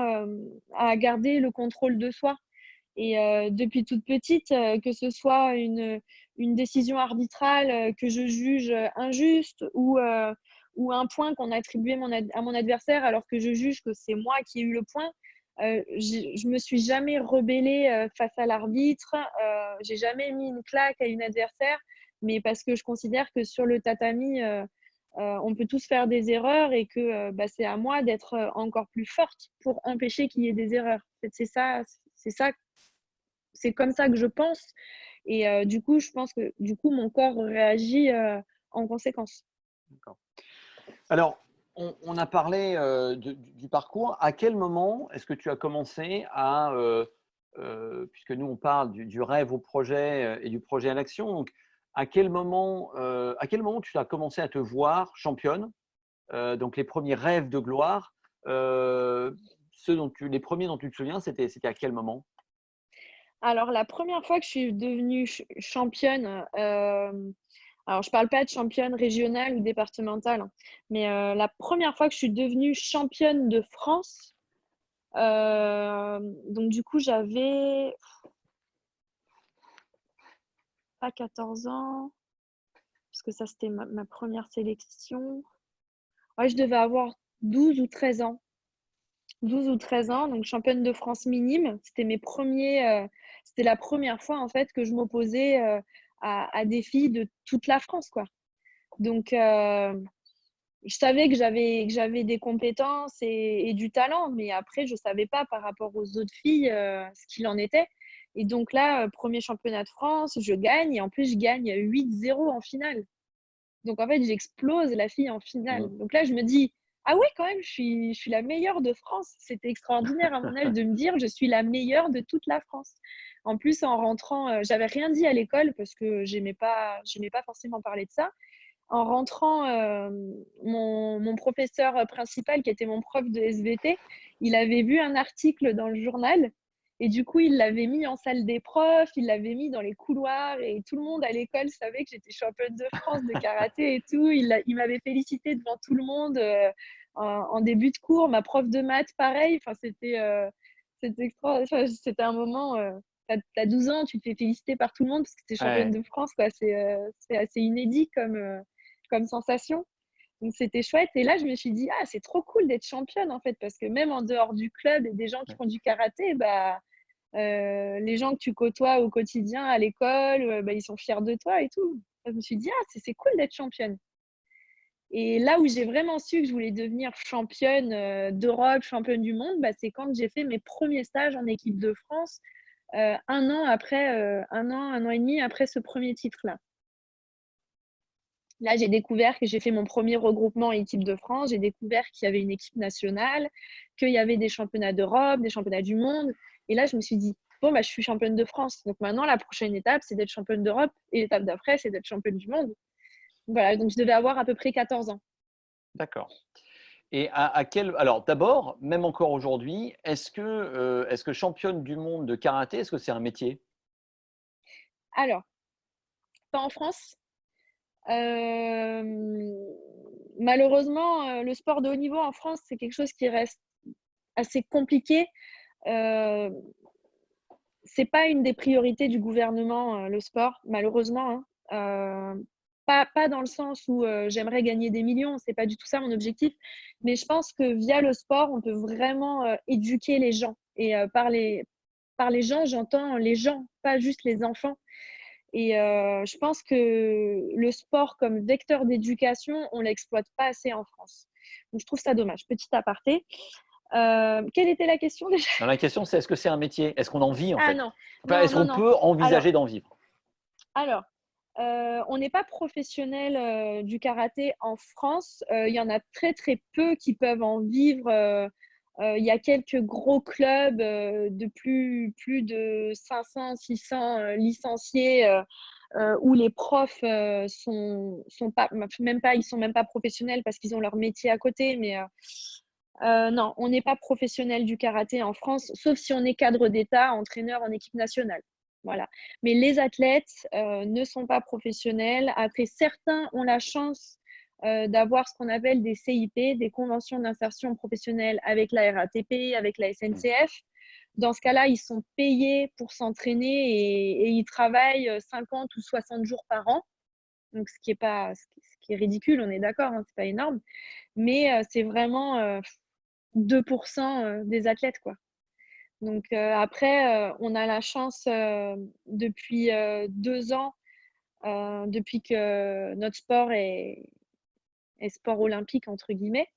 à garder le contrôle de soi et depuis toute petite, que ce soit une décision arbitrale, que je juge, injuste ou un point qu'on a attribué à mon adversaire alors que je juge que c'est moi qui ai eu le point, je me suis jamais rebellée, face à l'arbitre, j'ai jamais mis une claque à une adversaire, mais parce que je considère que sur le tatami, on peut tous faire des erreurs et que bah, c'est à moi d'être encore plus forte pour empêcher qu'il y ait des erreurs. En fait, c'est ça, c'est comme ça que je pense. Et du coup, je pense que du coup, mon corps réagit en conséquence. d'accord. Alors, on a parlé du parcours. À quel moment est-ce que tu as commencé à, puisque nous on parle du rêve au projet et du projet à l'action, donc à quel moment tu as commencé à te voir championne, donc les premiers rêves de gloire, les premiers dont tu te souviens, c'était à quel moment? Alors, la première fois que je suis devenue championne, alors je parle pas de championne régionale ou départementale, hein, mais la première fois que je suis devenue championne de France, donc du coup, j'avais pas 14 ans, parce que ça, c'était ma première sélection. Ouais, je devais avoir 12 ou 13 ans. 12 ou 13 ans, donc championne de France minime. C'était la première fois en fait que je m'opposais à des filles de toute la France, quoi. Donc, je savais que j'avais des compétences et du talent, mais après, je savais pas par rapport aux autres filles ce qu'il en était. Et donc là, premier championnat de France, je gagne et en plus, je gagne 8-0 en finale. Donc en fait, j'explose la fille en finale. Mmh. Donc là, je me dis, ah ouais, quand même, je suis la meilleure de France. C'était extraordinaire à mon âge de me dire, je suis la meilleure de toute la France. En plus, en rentrant, j'avais rien dit à l'école parce que j'aimais pas forcément parler de ça. En rentrant, mon professeur principal, qui était mon prof de SVT, il avait vu un article dans le journal et du coup, il l'avait mis en salle des profs, il l'avait mis dans les couloirs et tout le monde à l'école savait que j'étais championne de France de karaté et tout. Il m'avait félicité devant tout le monde en début de cours. Ma prof de maths, pareil. Enfin, c'était extra. Enfin, c'était un moment. T'as 12 ans, tu te fais féliciter par tout le monde parce que tu es championne Ouais. de France, quoi. C'est assez inédit comme sensation. Donc c'était chouette. Et là, je me suis dit, ah, c'est trop cool d'être championne en fait, parce que même en dehors du club et des gens qui Ouais. font du karaté, bah, les gens que tu côtoies au quotidien à l'école, bah, ils sont fiers de toi et tout. Je me suis dit, ah, c'est cool d'être championne. Et là où j'ai vraiment su que je voulais devenir championne d'Europe, championne du monde, bah, c'est quand j'ai fait mes premiers stages en équipe de France, un an après, un an et demi après ce premier titre-là. Là, j'ai découvert que j'ai fait mon premier regroupement en équipe de France. J'ai découvert qu'il y avait une équipe nationale, qu'il y avait des championnats d'Europe, des championnats du monde. Et là, je me suis dit, bon, bah, je suis championne de France. Donc maintenant, la prochaine étape, c'est d'être championne d'Europe. Et l'étape d'après, c'est d'être championne du monde. Voilà, donc je devais avoir à peu près 14 ans. D'accord. Et alors d'abord, même encore aujourd'hui, est-ce que championne du monde de karaté, est-ce que c'est un métier? Alors, pas en France. Euh, Malheureusement, le sport de haut niveau en France, c'est quelque chose qui reste assez compliqué. Euh, c'est pas une des priorités du gouvernement, le sport, malheureusement, hein. Pas dans le sens où j'aimerais gagner des millions, c'est pas du tout ça mon objectif, mais je pense que via le sport, on peut vraiment éduquer les gens. Et par les gens, j'entends les gens, pas juste les enfants. Et je pense que le sport comme vecteur d'éducation, on l'exploite pas assez en France. Donc je trouve ça dommage. Petit aparté. Quelle était la question déjà? Non, la question, c'est est-ce que c'est un métier? Est-ce qu'on en vit en Ah fait? non, Enfin, non, est-ce non, qu'on non. peut Alors, envisager d'en vivre? alors, on n'est pas professionnel du karaté en France. Il y en a très très peu qui peuvent en vivre Il y a quelques gros clubs de plus de 500, 600 licenciés où les profs sont pas, ils sont même pas professionnels parce qu'ils ont leur métier à côté. Mais non, on n'est pas professionnel du karaté en France, sauf si on est cadre d'État, entraîneur en équipe nationale. Voilà. Mais les athlètes ne sont pas professionnels. Après, certains ont la chance d'avoir ce qu'on appelle des CIP, des conventions d'insertion professionnelle avec la RATP, avec la SNCF. Dans ce cas-là, ils sont payés pour s'entraîner et ils travaillent 50 ou 60 jours par an. Donc, ce qui est ridicule, on est d'accord, hein, c'est pas énorme. Mais c'est vraiment 2% des athlètes, quoi. Donc après, on a la chance depuis 2 ans, depuis que notre sport est sport olympique, entre guillemets,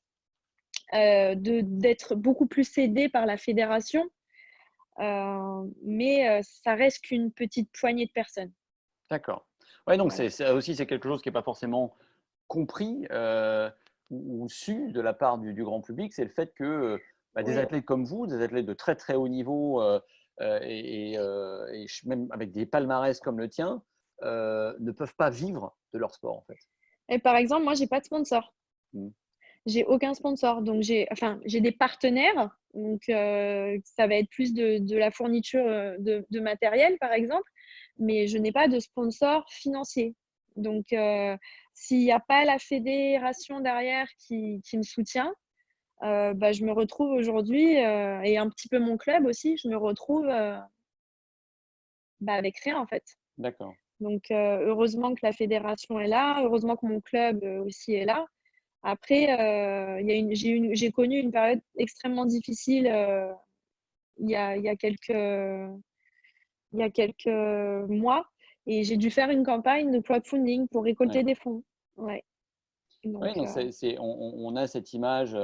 d'être beaucoup plus aidé par la fédération. Mais ça reste qu'une petite poignée de personnes. D'accord. Ouais, donc Voilà. c'est aussi c'est quelque chose qui n'est pas forcément compris ou su de la part du grand public, c'est le fait que des Oui. athlètes comme vous, des athlètes de très très haut niveau et même avec des palmarès comme le tien, ne peuvent pas vivre de leur sport en fait. Et par exemple, moi, j'ai pas de sponsor. Mm. J'ai aucun sponsor. Donc, j'ai des partenaires. Donc, ça va être plus de la fourniture de matériel, par exemple. Mais je n'ai pas de sponsor financier. Donc, s'il n'y a pas la fédération derrière qui me soutient, je me retrouve aujourd'hui, et un petit peu mon club aussi, je me retrouve avec rien, en fait. D'accord. Donc, heureusement que la fédération est là, heureusement que mon club aussi est là. Après, j'ai connu une période extrêmement difficile il y a quelques mois et j'ai dû faire une campagne de crowdfunding pour récolter des D'accord. fonds. Ouais. Oui, Donc, donc on a cette image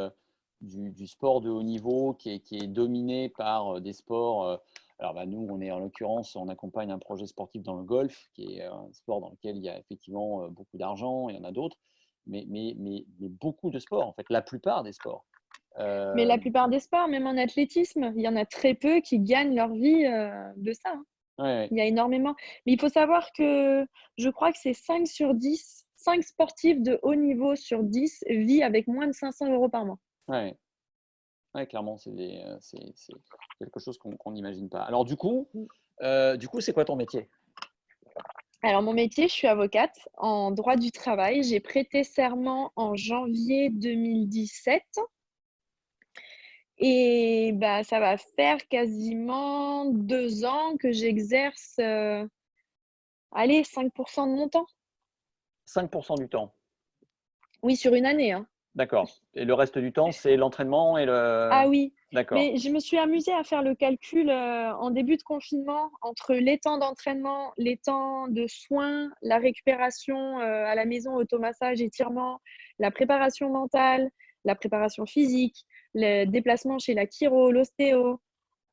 du sport de haut niveau qui est dominé par des sports. Alors, nous, on est en l'occurrence, on accompagne un projet sportif dans le golf, qui est un sport dans lequel il y a effectivement beaucoup d'argent, il y en a d'autres, mais beaucoup de sports, en fait, la plupart des sports. mais Euh, la plupart des sports, même en athlétisme, il y en a très peu qui gagnent leur vie de ça, hein. ouais, ouais, Il y a énormément. Mais il faut savoir que je crois que c'est 5 sur 10, 5 sportifs de haut niveau sur 10 vivent avec moins de 500 euros par mois. ouais. Ouais, clairement, c'est quelque chose qu'on n'imagine pas. Alors, du coup, c'est quoi ton métier? Alors, mon métier, je suis avocate en droit du travail. J'ai prêté serment en janvier 2017 et ça va faire quasiment 2 ans que j'exerce, allez, 5% de mon temps. 5% du temps. Oui, sur une année, hein. D'accord. Et le reste du temps, c'est l'entraînement et le. Ah oui, D'accord. mais je me suis amusée à faire le calcul en début de confinement entre les temps d'entraînement, les temps de soins, la récupération à la maison, automassage, étirement, la préparation mentale, la préparation physique, les déplacements chez la chiro, l'ostéo,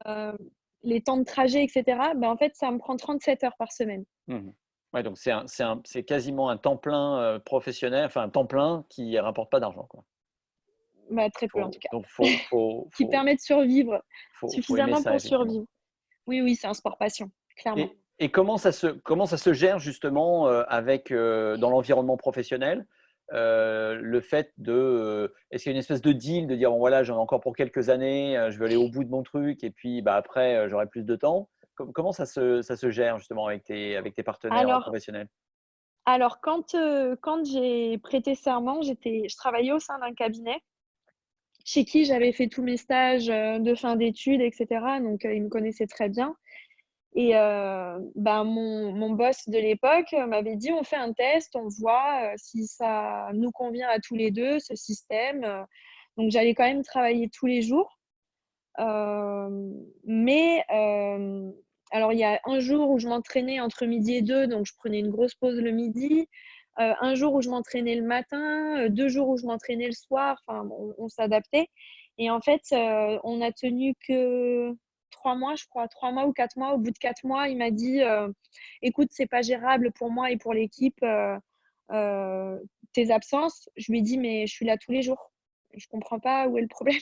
euh, les temps de trajet, etc. En fait, ça me prend 37 heures par semaine. Mhm. Ouais, donc c'est quasiment un temps plein professionnel, enfin un temps plein qui ne rapporte pas d'argent, quoi. Très peu en tout cas, Donc, faut, qui faut, permet de survivre faut aimer suffisamment ça, pour effectivement. survivre. Oui, oui, c'est un sport passion, clairement. Et comment ça se gère justement avec, dans l'environnement professionnel le fait est-ce qu'il y a une espèce de deal de dire, bon, voilà, j'en ai encore pour quelques années, je vais aller au bout de mon truc et puis après, j'aurai plus de temps. Comment ça se gère justement avec tes partenaires Alors, professionnels? Alors, quand j'ai prêté serment, je travaillais au sein d'un cabinet chez qui j'avais fait tous mes stages de fin d'études, etc. Donc, ils me connaissaient très bien. Et mon boss de l'époque m'avait dit, on fait un test, on voit si ça nous convient à tous les deux, ce système. Donc, j'allais quand même travailler tous les jours. Mais alors, il y a un jour où je m'entraînais entre midi et 2, donc je prenais une grosse pause le midi. Un jour où je m'entraînais le matin, 2 jours où je m'entraînais le soir. Enfin, on s'adaptait. Et en fait, on a tenu que 3 mois, je crois, 3 mois ou 4 mois. Au bout de 4 mois, il m'a dit écoute, c'est pas gérable pour moi et pour l'équipe euh, tes absences. Je lui ai dit mais je suis là tous les jours. Je comprends pas où est le problème.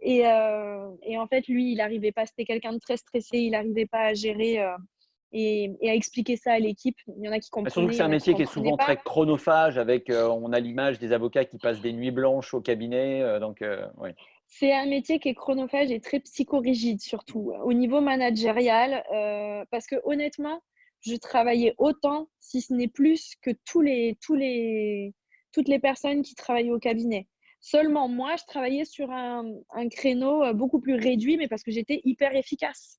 Et en fait, lui, il n'arrivait pas. C'était quelqu'un de très stressé. Il n'arrivait pas à gérer et à expliquer ça à l'équipe. Il y en a qui Surtout que comprenaient, il c'est y un en a qui métier qui est comprenaient souvent pas. très chronophage, avec on a l'image des avocats qui passent des nuits blanches au cabinet. Donc, oui. C'est un métier qui est chronophage et très psychorigide, surtout au niveau managérial, parce que honnêtement, je travaillais autant, si ce n'est plus, que toutes les personnes qui travaillaient au cabinet. Seulement, moi, je travaillais sur un créneau beaucoup plus réduit, mais parce que j'étais hyper efficace.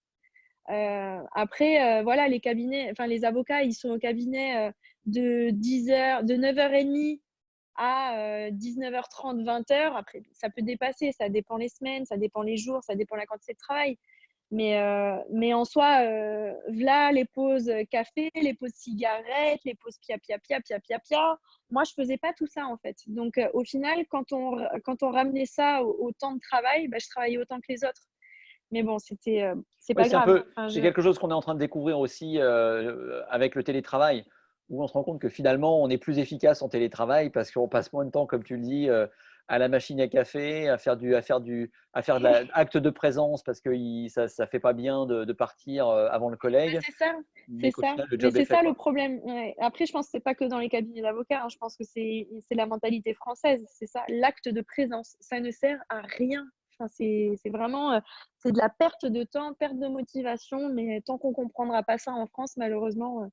Après, voilà, les cabinets, enfin les avocats, ils sont au cabinet de 10h, de 9h30 à 19h30, 20h. Après, ça peut dépasser, ça dépend les semaines, ça dépend les jours, ça dépend la quantité de travail. Mais en soi, voilà les pauses café, les pauses cigarettes, les pauses pia, pia, pia, pia, pia, pia. Moi, je faisais pas tout ça, en fait. Donc, au final, quand on ramenait ça au temps de travail, bah, je travaillais autant que les autres. Mais bon, c'est Oui, pas grave. Enfin, c'est quelque chose qu'on est en train de découvrir aussi avec le télétravail, où on se rend compte que finalement, on est plus efficace en télétravail parce qu'on passe moins de temps, comme tu le dis, à la machine à café, à faire de l'acte de présence parce que ça ne fait pas bien de partir avant le collègue, c'est ça, mais c'est qu'au ça. final, le Mais job est c'est fait, ça le quoi. problème. Ouais. Après, je pense que c'est pas que dans les cabinets d'avocats, hein. Je pense que c'est la mentalité française. C'est ça, l'acte de présence. Ça ne sert à rien. Enfin, c'est vraiment c'est de la perte de temps, perte de motivation. Mais tant qu'on comprendra pas ça en France, malheureusement.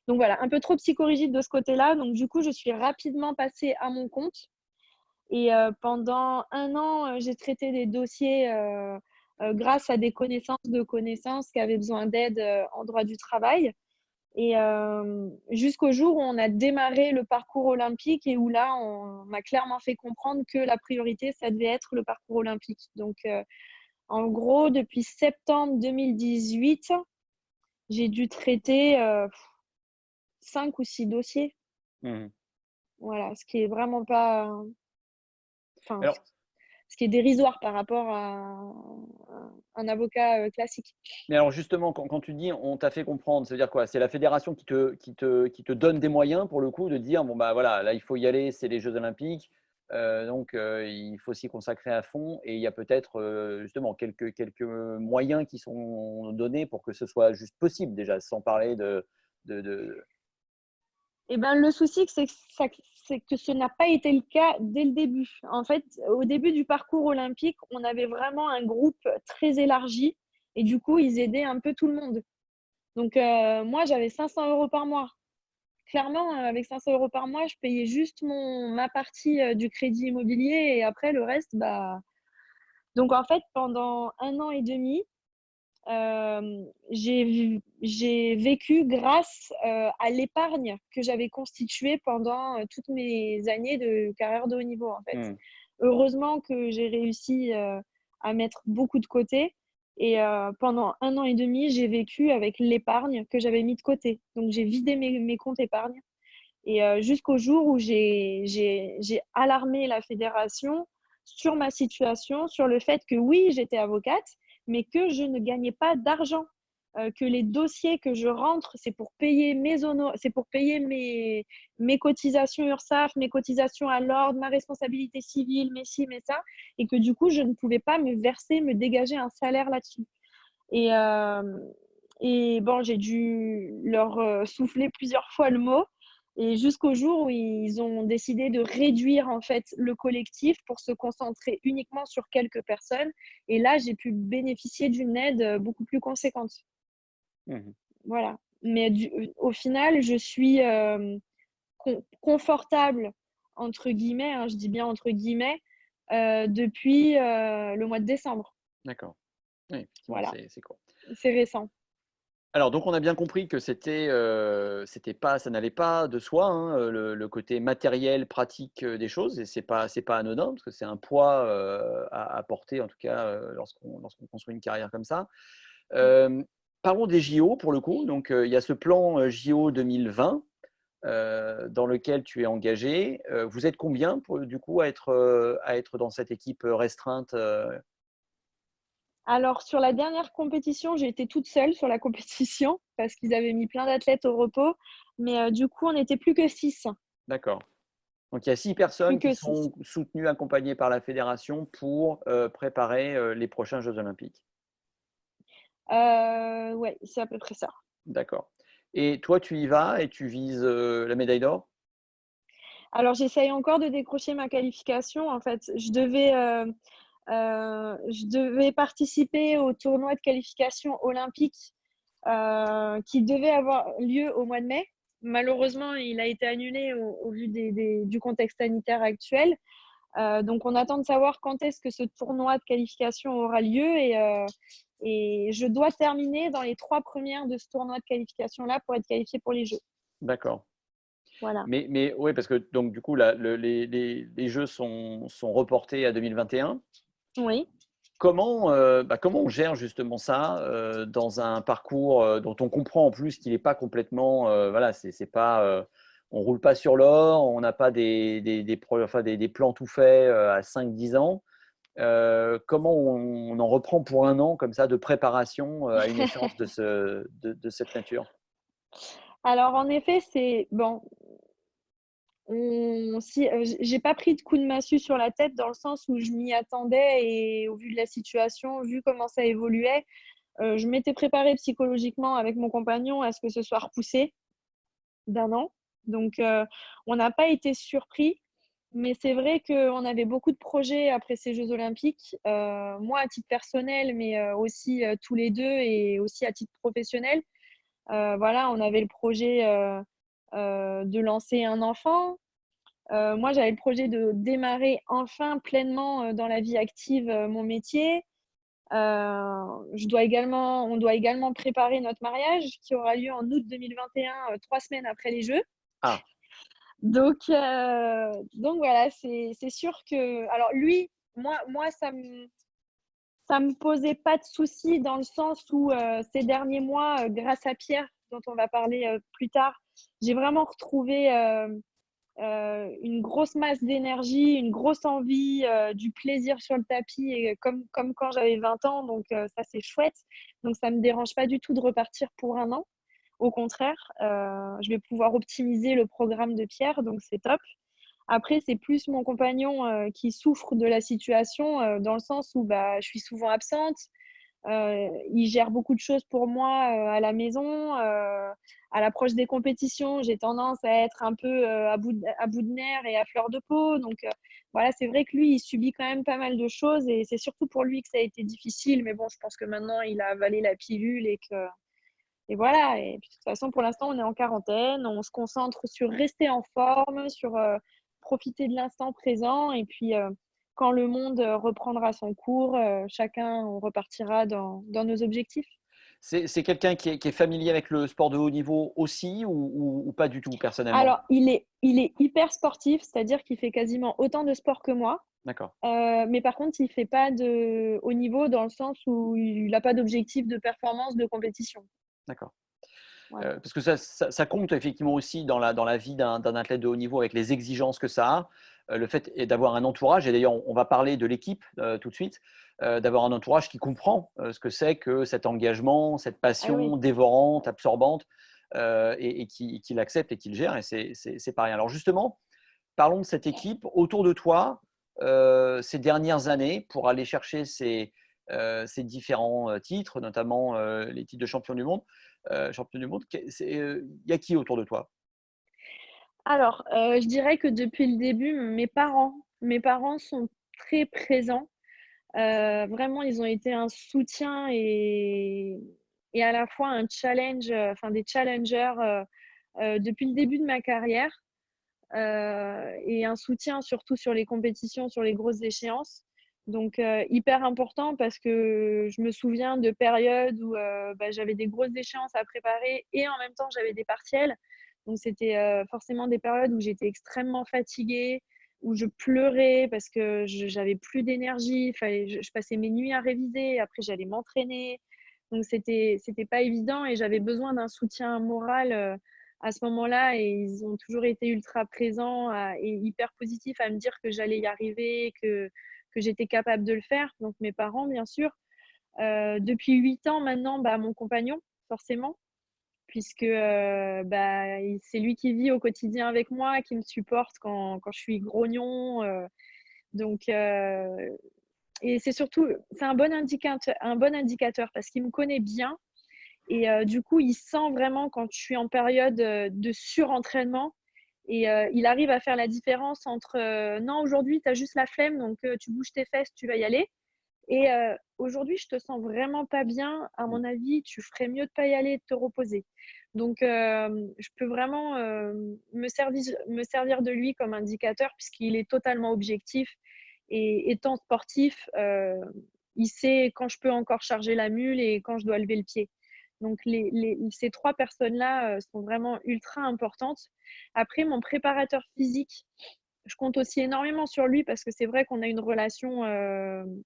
Donc voilà, un peu trop psychorigide de ce côté-là. Donc du coup, je suis rapidement passée à mon compte. Et pendant un an, j'ai traité des dossiers grâce à des connaissances qui avaient besoin d'aide en droit du travail. Et jusqu'au jour où on a démarré le parcours olympique et où là, on m'a clairement fait comprendre que la priorité, ça devait être le parcours olympique. Donc, en gros, depuis septembre 2018, j'ai dû traiter 5 ou 6 dossiers. Mhm. Voilà, ce qui est vraiment pas. Enfin, Alors, ce qui est dérisoire par rapport à un avocat classique. mais alors justement, quand tu dis on t'a fait comprendre, ça veut dire quoi? C'est la fédération qui te donne des moyens pour le coup de dire bon bah voilà, là il faut y aller, c'est les Jeux Olympiques, donc il faut s'y consacrer à fond et il y a peut-être justement quelques moyens qui sont donnés pour que ce soit juste possible déjà, sans parler de... Et ben, le souci, c'est que ce n'a pas été le cas dès le début. En fait, au début du parcours olympique, on avait vraiment un groupe très élargi et du coup, ils aidaient un peu tout le monde. Donc, moi, j'avais 500 € par mois. Clairement, avec 500 € par mois, je payais juste ma partie du crédit immobilier et après, le reste, bah. Donc, en fait, pendant un an et demi, j'ai vécu grâce à l'épargne que j'avais constituée pendant toutes mes années de carrière de haut niveau, en fait. Hmm. Heureusement que j'ai réussi à mettre beaucoup de côté. Et pendant un an et demi, j'ai vécu avec l'épargne que j'avais mis de côté. Donc, j'ai vidé mes comptes épargne. Et jusqu'au jour où j'ai alarmé la fédération sur ma situation, sur le fait que oui, j'étais avocate, mais que je ne gagnais pas d'argent. Que les dossiers que je rentre, c'est pour payer c'est pour payer mes cotisations URSSAF, mes cotisations à l'ordre, ma responsabilité civile, mes ci, mes ça, et que du coup, je ne pouvais pas me dégager un salaire là-dessus. Et, bon, j'ai dû leur souffler plusieurs fois le mot. Et jusqu'au jour où ils ont décidé de réduire en fait le collectif pour se concentrer uniquement sur quelques personnes. Et là, j'ai pu bénéficier d'une aide beaucoup plus conséquente. Mhm. Voilà. Mais au final, je suis confortable, entre guillemets, hein, je dis bien entre guillemets, depuis le mois de décembre. D'accord. Oui, effectivement, Voilà, c'est quoi. c'est récent. Alors, donc, on a bien compris que c'était pas, ça n'allait pas de soi, hein, le côté matériel, pratique des choses, et c'est pas anodin, parce que c'est un poids à porter, en tout cas, lorsqu'on construit une carrière comme ça. Euh, Parlons des JO pour le coup. Donc, il y a ce plan JO 2020 dans lequel tu es engagé. Vous êtes combien du coup à être dans cette équipe restreinte Alors, sur la dernière compétition, j'ai été toute seule sur la compétition parce qu'ils avaient mis plein d'athlètes au repos. Mais du coup, on n'était plus que 6. D'accord. Donc, il y a 6 Plus personnes qui que 6. sont soutenues, accompagnées par la fédération pour préparer les prochains Jeux olympiques. Ouais, c'est à peu près ça. D'accord. Et toi, tu y vas et tu vises la médaille d'or? Alors, j'essaye encore de décrocher ma qualification. En fait, je devais participer au tournoi de qualification olympique qui devait avoir lieu au mois de mai. Malheureusement, il a été annulé au vu du contexte sanitaire actuel. Donc, on attend de savoir quand est-ce que ce tournoi de qualification aura lieu et je dois terminer dans les 3 premières de ce tournoi de qualification-là pour être qualifiée pour les Jeux. D'accord. Voilà. Mais oui, parce que donc, du coup, les Jeux sont reportés à 2021. Oui. Comment on gère justement ça dans un parcours dont on comprend en plus qu'il n'est pas complètement, voilà, c'est pas, on roule pas sur l'or, on n'a pas des plans tout faits à 5-10 ans. Comment on en reprend pour un an comme ça de préparation à une échéance de cette nature? Alors, en effet, c'est bon. Si, j'ai pas pris de coup de massue sur la tête dans le sens où je m'y attendais et au vu de la situation, vu comment ça évoluait, je m'étais préparée psychologiquement avec mon compagnon à ce que ce soit repoussé d'un an. Donc, on n'a pas été surpris, mais c'est vrai qu'on avait beaucoup de projets après ces Jeux olympiques. Moi, à titre personnel, mais aussi tous les 2 et aussi à titre professionnel. Voilà, on avait le projet de lancer un enfant. Moi, j'avais le projet de démarrer enfin pleinement dans la vie active mon métier. On doit également préparer notre mariage qui aura lieu en août 2021, 3 semaines après les Jeux. Ah, Donc voilà, c'est sûr que. Alors lui, moi ça me posait pas de soucis dans le sens où ces derniers mois, grâce à Pierre, dont on va parler plus tard, j'ai vraiment retrouvé une grosse masse d'énergie, une grosse envie, du plaisir sur le tapis, et comme quand j'avais 20 ans. Donc, ça, c'est chouette. Donc, ça ne me dérange pas du tout de repartir pour un an. Au contraire, je vais pouvoir optimiser le programme de Pierre, donc c'est top. Après, c'est plus mon compagnon qui souffre de la situation dans le sens où bah, je suis souvent absente. Il gère beaucoup de choses pour moi à la maison. À l'approche des compétitions, j'ai tendance à être un peu à bout de nerfs et à fleur de peau. Donc voilà, c'est vrai que lui, il subit quand même pas mal de choses et c'est surtout pour lui que ça a été difficile. Mais bon, je pense que maintenant, il a avalé la pilule et voilà. Et puis, de toute façon, pour l'instant, on est en quarantaine. On se concentre sur rester en forme, sur profiter de l'instant présent. Et puis, quand le monde reprendra son cours, chacun on repartira dans nos objectifs. c'est quelqu'un qui est familier avec le sport de haut niveau aussi ou pas du tout personnellement? Alors, il est hyper sportif, c'est-à-dire qu'il fait quasiment autant de sport que moi. D'accord, Mais par contre, il fait pas de haut niveau dans le sens où il n'a pas d'objectif de performance, de compétition. d'accord. Voilà. Parce que ça compte effectivement aussi dans la vie d'un athlète de haut niveau avec les exigences que ça a. Le fait est d'avoir un entourage, et d'ailleurs on va parler de l'équipe tout de suite, d'avoir un entourage qui comprend ce que c'est que cet engagement, cette Ah oui. passion dévorante, absorbante, qui l'accepte et qui le gère, et c'est pas rien. Alors justement, parlons de cette équipe autour de toi ces dernières années pour aller chercher ces différents titres, notamment les titres de champion du monde. Champion du monde, il y a qui autour de toi? Alors, je dirais que depuis le début, mes parents sont très présents. Vraiment, ils ont été un soutien et à la fois un challenge, enfin des challengers, depuis le début de ma carrière, et un soutien surtout sur les compétitions, sur les grosses échéances. Donc hyper important parce que je me souviens de périodes où, bah, j'avais des grosses échéances à préparer et en même temps j'avais des partiels. Donc c'était, forcément des périodes où j'étais extrêmement fatiguée, où je pleurais parce que j'avais plus d'énergie. Je passais mes nuits à réviser, après j'allais m'entraîner. Donc c'était pas évident et j'avais besoin d'un soutien moral, à ce moment-là, et ils ont toujours été ultra présents et hyper positifs à me dire que j'allais y arriver, que j'étais capable de le faire. Donc mes parents, bien sûr. Depuis 8 ans maintenant, bah, mon compagnon, forcément. puisque c'est lui qui vit au quotidien avec moi, qui me supporte quand je suis grognon. Donc, et c'est surtout, c'est un bon indicateur parce qu'il me connaît bien. Et du coup, il sent vraiment quand je suis en période de surentraînement. Et il arrive à faire la différence entre non, aujourd'hui, tu as juste la flemme, donc tu bouges tes fesses, tu vas y aller. Et aujourd'hui, je te sens vraiment pas bien. À mon avis, tu ferais mieux de pas y aller et de te reposer. Donc, je peux vraiment me servir de lui comme indicateur puisqu'il est totalement objectif. Et étant sportif, il sait quand je peux encore charger la mule et quand je dois lever le pied. Donc, ces trois personnes-là sont vraiment ultra importantes. Après, mon préparateur physique, je compte aussi énormément sur lui parce que c'est vrai qu'on a une relation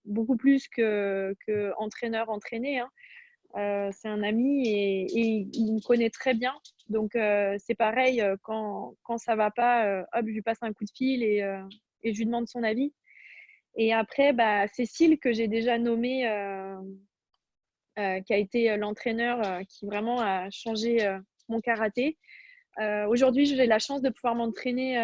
beaucoup plus que entraîneur-entraîné, hein. C'est un ami et il me connaît très bien. Donc, c'est pareil, quand ça va pas, hop, je lui passe un coup de fil et je lui demande son avis. Et après, Cécile, que j'ai déjà nommée, qui a été l'entraîneur qui vraiment a changé mon karaté. Aujourd'hui, j'ai la chance de pouvoir m'entraîner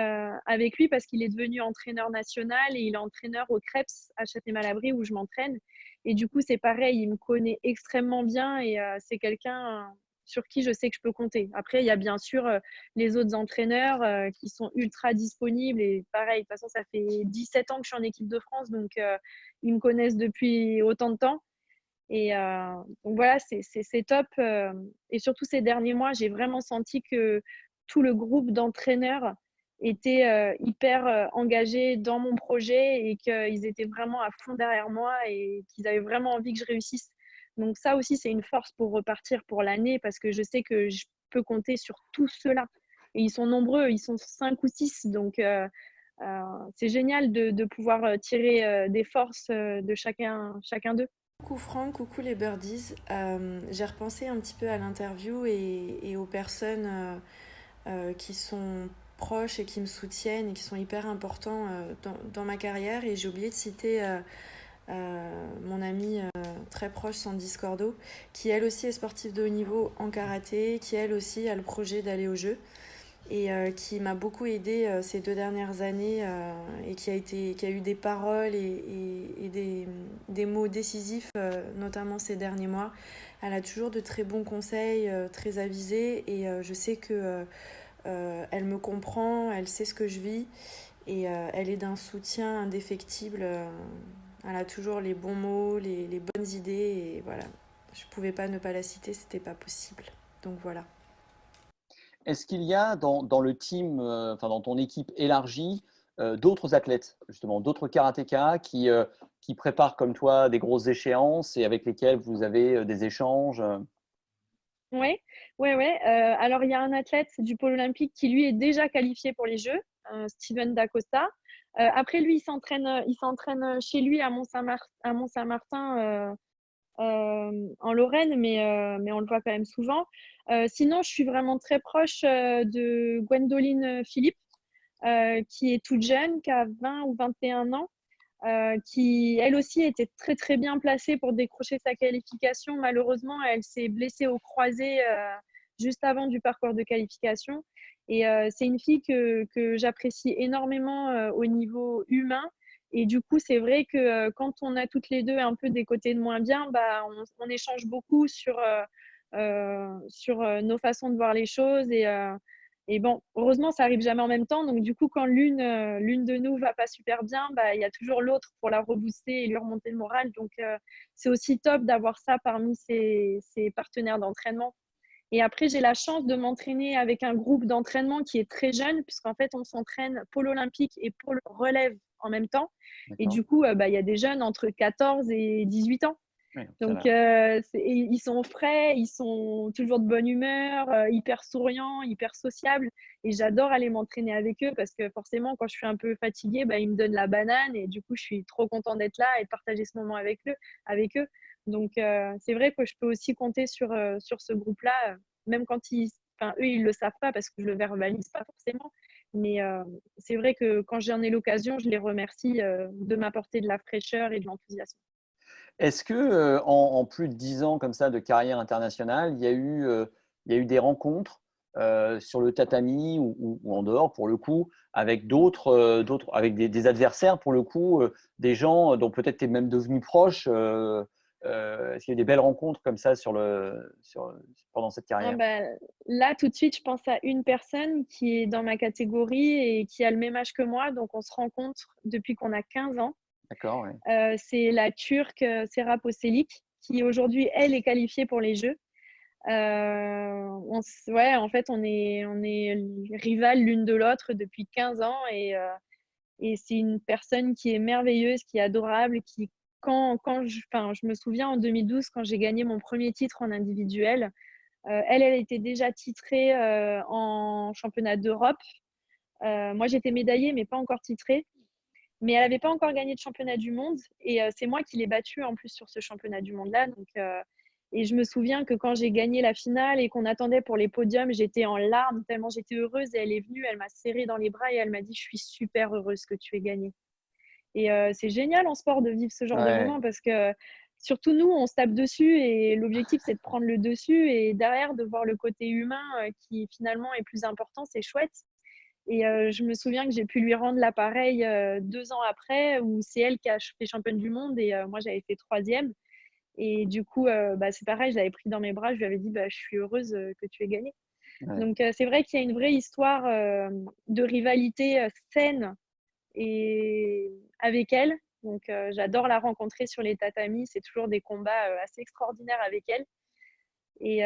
avec lui parce qu'il est devenu entraîneur national et il est entraîneur au Crêpes à Châtenay-Malabry où je m'entraîne. Et du coup, c'est pareil, il me connaît extrêmement bien et c'est quelqu'un sur qui je sais que je peux compter. Après, il y a bien sûr les autres entraîneurs qui sont ultra disponibles et pareil, de toute façon, ça fait 17 ans que je suis en équipe de France, donc ils me connaissent depuis autant de temps. Et donc voilà, c'est top. Et surtout ces derniers mois, j'ai vraiment senti que tout le groupe d'entraîneurs était hyper engagé dans mon projet et qu'ils étaient vraiment à fond derrière moi et qu'ils avaient vraiment envie que je réussisse. Donc ça aussi, c'est une force pour repartir pour l'année parce que je sais que je peux compter sur tous ceux-là. Et ils sont nombreux, ils sont 5 ou 6. Donc c'est génial de pouvoir tirer des forces de chacun d'eux. Coucou Franck, coucou les birdies. J'ai repensé un petit peu à l'interview et aux personnes qui sont proches et qui me soutiennent et qui sont hyper importants dans ma carrière. Et j'ai oublié de citer mon amie très proche, Sandy Scordo, qui elle aussi est sportive de haut niveau en karaté, qui elle aussi a le projet d'aller aux Jeux et qui m'a beaucoup aidée ces 2 dernières années et qui a eu des paroles et des mots décisifs, notamment ces derniers mois. Elle a toujours de très bons conseils, très avisés et je sais que elle me comprend, elle sait ce que je vis et elle est d'un soutien indéfectible. Elle a toujours les bons mots, les bonnes idées et voilà. Je pouvais pas ne pas la citer, c'était pas possible. Donc voilà. Est-ce qu'il y a dans le team, enfin dans ton équipe élargie, d'autres athlètes, justement, d'autres karatékas qui préparent comme toi des grosses échéances et avec lesquels vous avez des échanges? Oui, ouais, ouais. Alors, il y a un athlète du pôle olympique qui, lui, est déjà qualifié pour les Jeux, Steven Dacosta. Après, lui, il s'entraîne chez lui à Mont-Saint-Martin, en Lorraine, mais on le voit quand même souvent. Sinon, je suis vraiment très proche de Gwendoline Philippe, qui est toute jeune, qui a 20 ou 21 ans, qui elle aussi était très très bien placée pour décrocher sa qualification. Malheureusement, elle s'est blessée au croisé juste avant du parcours de qualification. Et c'est une fille que j'apprécie énormément au niveau humain. Et du coup, c'est vrai que quand on a toutes les deux un peu des côtés de moins bien, on échange beaucoup sur nos façons de voir les choses. Et bon, heureusement, ça arrive jamais en même temps. Donc, du coup, quand l'une de nous va pas super bien, il y a toujours l'autre pour la rebooster et lui remonter le moral. Donc, c'est aussi top d'avoir ça parmi ses partenaires d'entraînement. Et après, j'ai la chance de m'entraîner avec un groupe d'entraînement qui est très jeune, puisqu'en fait, on s'entraîne pôle olympique et pôle relève en même temps. Et D'accord. du coup, il y a des jeunes entre 14 et 18 ans. Oui, Donc, ils sont frais, ils sont toujours de bonne humeur, hyper souriants, hyper sociables. Et j'adore aller m'entraîner avec eux parce que forcément, quand je suis un peu fatiguée, ils me donnent la banane et du coup, je suis trop contente d'être là et de partager ce moment avec eux. Donc, c'est vrai que je peux aussi compter sur ce groupe-là, même quand eux, ils ne le savent pas parce que je ne le verbalise pas forcément. Mais c'est vrai que quand j'en ai l'occasion, je les remercie de m'apporter de la fraîcheur et de l'enthousiasme. Est-ce que en plus de 10 ans comme ça de carrière internationale, il y a eu il y a eu des rencontres sur le tatami ou en dehors, pour le coup, avec avec des adversaires, pour le coup, des gens dont peut-être tu es même devenu proche. Est-ce qu'il y a eu des belles rencontres comme ça pendant cette Ah carrière? bah, là, tout de suite, je pense à une personne qui est dans ma catégorie et qui a le même âge que moi. Donc, on se rencontre depuis qu'on a 15 ans. D'accord, ouais. C'est la Turque Serap Oselik, qui aujourd'hui, elle, est qualifiée pour les Jeux. Ouais, en fait, on est rivales l'une de l'autre depuis 15 ans et c'est une personne qui est merveilleuse, qui est adorable, qui, je me souviens en 2012, quand j'ai gagné mon premier titre en individuel, elle était déjà titrée en championnat d'Europe. Moi, j'étais médaillée, mais pas encore titrée. Mais elle n'avait pas encore gagné de championnat du monde. Et c'est moi qui l'ai battue en plus sur ce championnat du monde-là. Et je me souviens que quand j'ai gagné la finale et qu'on attendait pour les podiums, j'étais en larmes tellement j'étais heureuse. Et elle est venue, elle m'a serrée dans les bras et elle m'a dit « Je suis super heureuse que tu aies gagné ». Et c'est génial en sport de vivre ce genre de Ouais. moment parce que surtout nous, on se tape dessus et l'objectif, c'est de prendre le dessus et derrière, de voir le côté humain qui finalement est plus important, c'est chouette. Et je me souviens que j'ai pu lui rendre l'appareil 2 ans après, où c'est elle qui a fait championne du monde et moi j'avais fait troisième. Et du coup, c'est pareil, je l'avais pris dans mes bras, je lui avais dit bah, je suis heureuse que tu aies gagné. Ouais. Donc c'est vrai qu'il y a une vraie histoire de rivalité saine et avec elle. Donc j'adore la rencontrer sur les tatamis, c'est toujours des combats assez extraordinaires avec elle. Et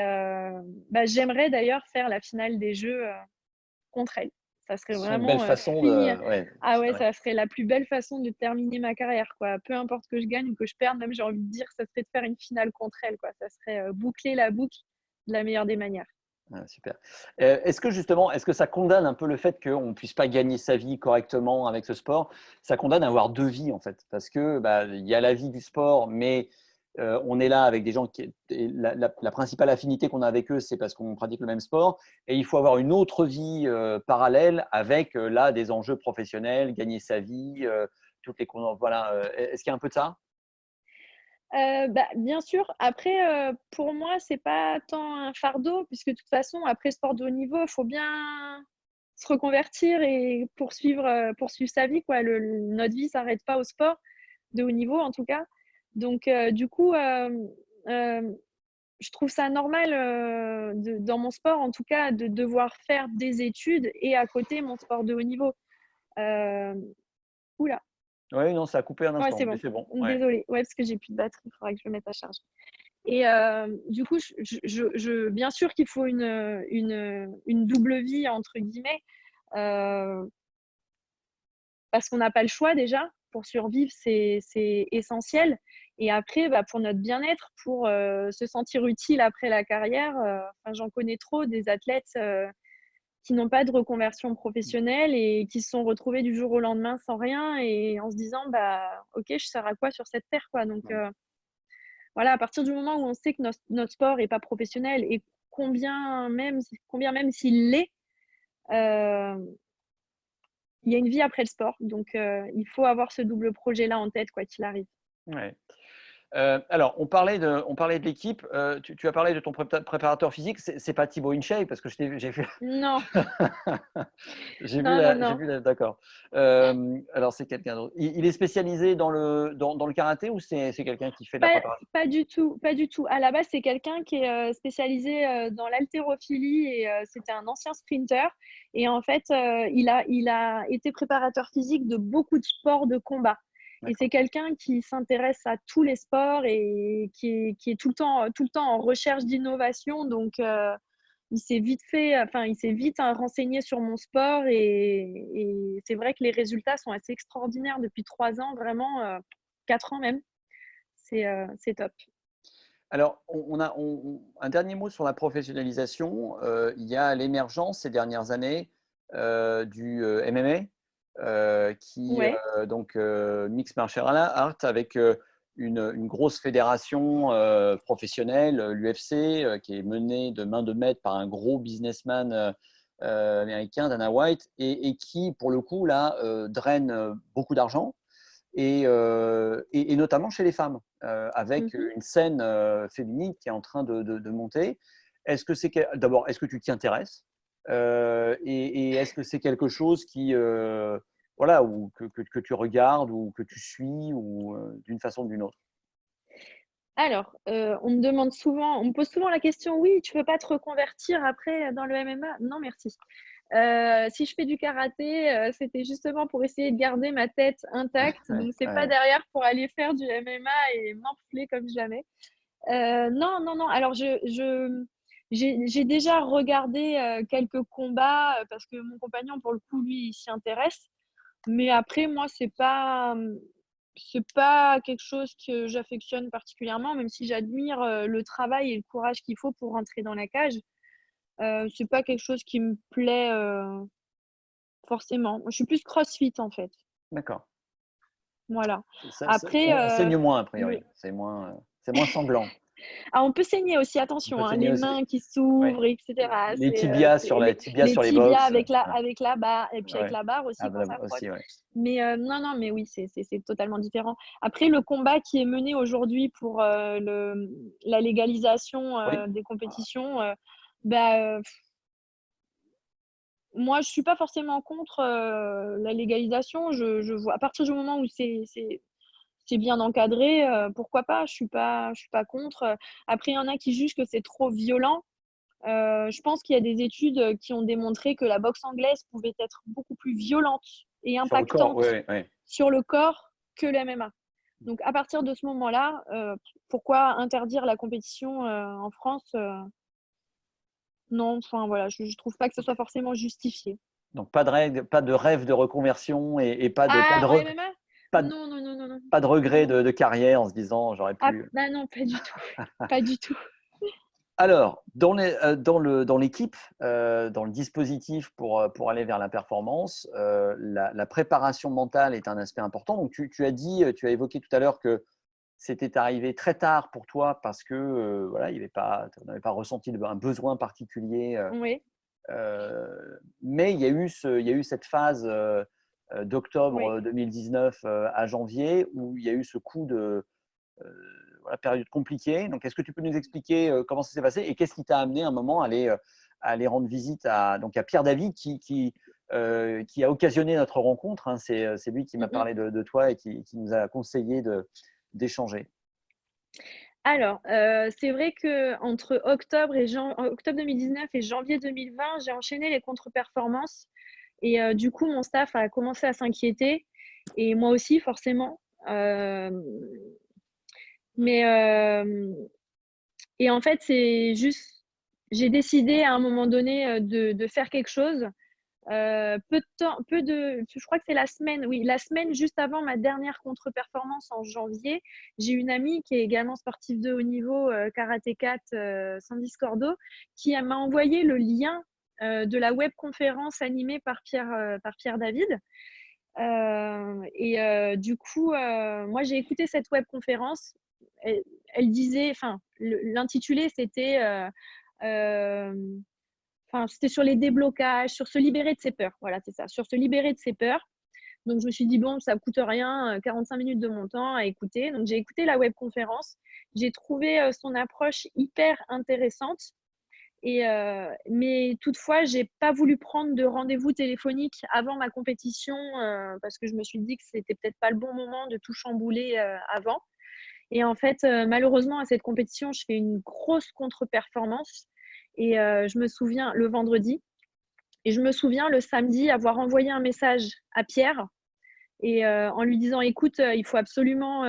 j'aimerais d'ailleurs faire la finale des Jeux contre elle. Ça serait C'est une belle vraiment façon finir. de. Ouais, Ah c'est ouais, vrai. ça serait la plus belle façon de terminer ma carrière, quoi. Peu importe que je gagne ou que je perde, même j'ai envie de dire, ça serait de faire une finale contre elle, quoi. Ça serait boucler la boucle de la meilleure des manières. Ah, super. Est-ce que justement, est-ce que ça condamne un peu le fait qu'on ne puisse pas gagner sa vie correctement avec ce sport? Ça condamne à avoir deux vies en fait, parce que il y a la vie du sport, mais on est là avec des gens qui, et la principale affinité qu'on a avec eux, c'est parce qu'on pratique le même sport, et il faut avoir une autre vie parallèle avec là des enjeux professionnels, gagner sa vie, toutes les voilà. Est-ce qu'il y a un peu de ça? Bien sûr. Après, pour moi, c'est pas tant un fardeau, puisque de toute façon, après sport de haut niveau, il faut bien se reconvertir et poursuivre sa vie, quoi. Notre vie s'arrête pas au sport de haut niveau, en tout cas. Donc, du coup, je trouve ça normal dans mon sport, en tout cas, de devoir faire des études et à côté mon sport de haut niveau. Euh, Oula, Oui, non, ça a coupé un ouais, instant, c'est mais bon. c'est bon. Ouais. Désolée, ouais, parce que j'ai plus de batterie, il faudra que je le mette à charge. Et du coup, bien sûr qu'il faut une double vie, entre guillemets, euh, parce qu'on n'a pas le choix déjà. Pour survivre, c'est essentiel. Et après, pour notre bien-être, pour se sentir utile après la carrière, j'en connais trop des athlètes qui n'ont pas de reconversion professionnelle et qui se sont retrouvés du jour au lendemain sans rien et en se disant, ok, je sers à quoi sur cette terre, quoi. Donc, voilà, à partir du moment où on sait que notre sport n'est pas professionnel et combien même s'il l'est, euh, il y a une vie après le sport. Donc, il faut avoir ce double projet-là en tête, quoi qu'il arrive. Ouais. Alors, on parlait de l'équipe. Tu as parlé de ton préparateur physique. C'est pas Thibaut InShape parce que j'ai vu, Non, j'ai vu non, non, non. d'accord. Alors, c'est quelqu'un d'autre. Il est spécialisé dans le karaté ou c'est quelqu'un qui fait de la préparation? Pas du tout, pas du tout. À la base, c'est quelqu'un qui est spécialisé dans l'haltérophilie et c'était un ancien sprinter. Et en fait, il a été préparateur physique de beaucoup de sports de combat. Et D'accord. c'est quelqu'un qui s'intéresse à tous les sports et qui est tout le temps en recherche d'innovation. Donc, il s'est vite renseigné sur mon sport et c'est vrai que les résultats sont assez extraordinaires depuis 3 ans, vraiment 4 ans même. C'est top. Alors, on a un dernier mot sur la professionnalisation. Il y a l'émergence ces dernières années du MMA, qui Ouais. donc Mixed Martial Arts avec une grosse fédération professionnelle, l'UFC, qui est menée de main de maître par un gros businessman américain, Dana White, et qui, pour le coup, là, draine beaucoup d'argent et notamment chez les femmes, avec Mhm. une scène féminine qui est en train de monter. d'abord, est-ce que tu t'y intéresses et est-ce que c'est quelque chose qui, voilà, ou que tu regardes ou que tu suis ou d'une façon ou d'une autre? Alors, on me pose souvent la question: «Oui, tu veux pas te reconvertir après dans le MMA?» Non merci. Si je fais du karaté, c'était justement pour essayer de garder ma tête intacte, Ouais, donc c'est pas ouais. derrière pour aller faire du MMA et m'enfler comme jamais. Non, non, non, alors j'ai déjà regardé, quelques combats, parce que mon compagnon, pour le coup, lui, il s'y intéresse. Mais après, moi, c'est pas quelque chose que j'affectionne particulièrement, même si j'admire, le travail et le courage qu'il faut pour rentrer dans la cage. C'est pas quelque chose qui me plaît, forcément. Je suis plus CrossFit, en fait. D'accord. Voilà. Ça Après, saigne moins a le priori. C'est moins sanglant. ah, on peut saigner aussi, On attention, peut hein, saigner les aussi. mains qui Oui. s'ouvrent et cetera. Les tibias Les sur les tibias box. avec la barre et puis avec Ouais. la barre Ah aussi quand bah, ça frotte. aussi, ouais. Mais non, non, mais oui, c'est totalement différent. Après, le combat qui est mené aujourd'hui pour, la légalisation, Oui. des compétitions, bah, moi, je suis pas forcément contre, la légalisation. Je vois à partir du moment où c'est bien encadré, pourquoi pas? Je suis pas contre. Après, il y en a qui jugent que c'est trop violent. Je pense qu'il y a des études, qui ont démontré que la boxe anglaise pouvait être beaucoup plus violente et Sur le corps, impactante oui, oui, oui. sur le corps que le MMA. Donc à partir de ce moment-là, pourquoi interdire la compétition, en France? Non, enfin voilà, je trouve pas que ce soit forcément justifié. Donc pas de rêve de reconversion et pas de, Ah, en MMA? pas de, Non, non, non, non, non. pas de Non, regret non. de carrière en se disant j'aurais Ah, pu. bah non, pas du tout. Pas du tout. Alors, dans l'équipe, dans le dispositif pour aller vers la performance, la préparation mentale est un aspect important. Donc, tu as évoqué tout à l'heure que c'était arrivé très tard pour toi parce que voilà, tu n'avais pas ressenti un besoin particulier. Oui, Mais il y a eu cette phase oui. d'octobre 2019 à janvier où il y a eu ce coup de voilà, période compliquée. Donc, est-ce que tu peux nous expliquer comment ça s'est passé et qu'est-ce qui t'a amené à un moment à aller rendre visite à Pierre David qui a occasionné notre rencontre, hein. C'est lui qui m'a Mmh mh. parlé de toi et qui nous a conseillé d'échanger. Alors, c'est vrai qu'entre octobre 2019 et janvier 2020, j'ai enchaîné les contre-performances et du coup, mon staff a commencé à s'inquiéter et moi aussi forcément. Hem, mais et en fait, c'est juste j'ai décidé à un moment donné, de faire quelque chose. Je crois que c'est la semaine juste avant ma dernière contre-performance en janvier, j'ai une amie qui est également sportive de haut niveau, karatékate, Sandy Scordo, m'a envoyé le lien, de la webconférence animée par Pierre David. Et du coup, moi j'ai écouté cette webconférence. Elle disait enfin, l'intitulé c'était, hem enfin, c'était sur les déblocages, sur se libérer de ses peurs. Voilà, c'est ça, sur se libérer de ses peurs. Donc, je me suis dit, bon, ça ne coûte rien, 45 minutes de mon temps à écouter. Donc, j'ai écouté la webconférence. J'ai trouvé son approche hyper intéressante. Mais toutefois, je n'ai pas voulu prendre de rendez-vous téléphonique avant ma compétition parce que je me suis dit que c'était peut-être pas le bon moment de tout chambouler avant. Et en fait, malheureusement, à cette compétition, je fais une grosse contre-performance. Et je me souviens le vendredi, et je me souviens le samedi avoir envoyé un message à Pierre et en lui disant: «Écoute, il faut absolument,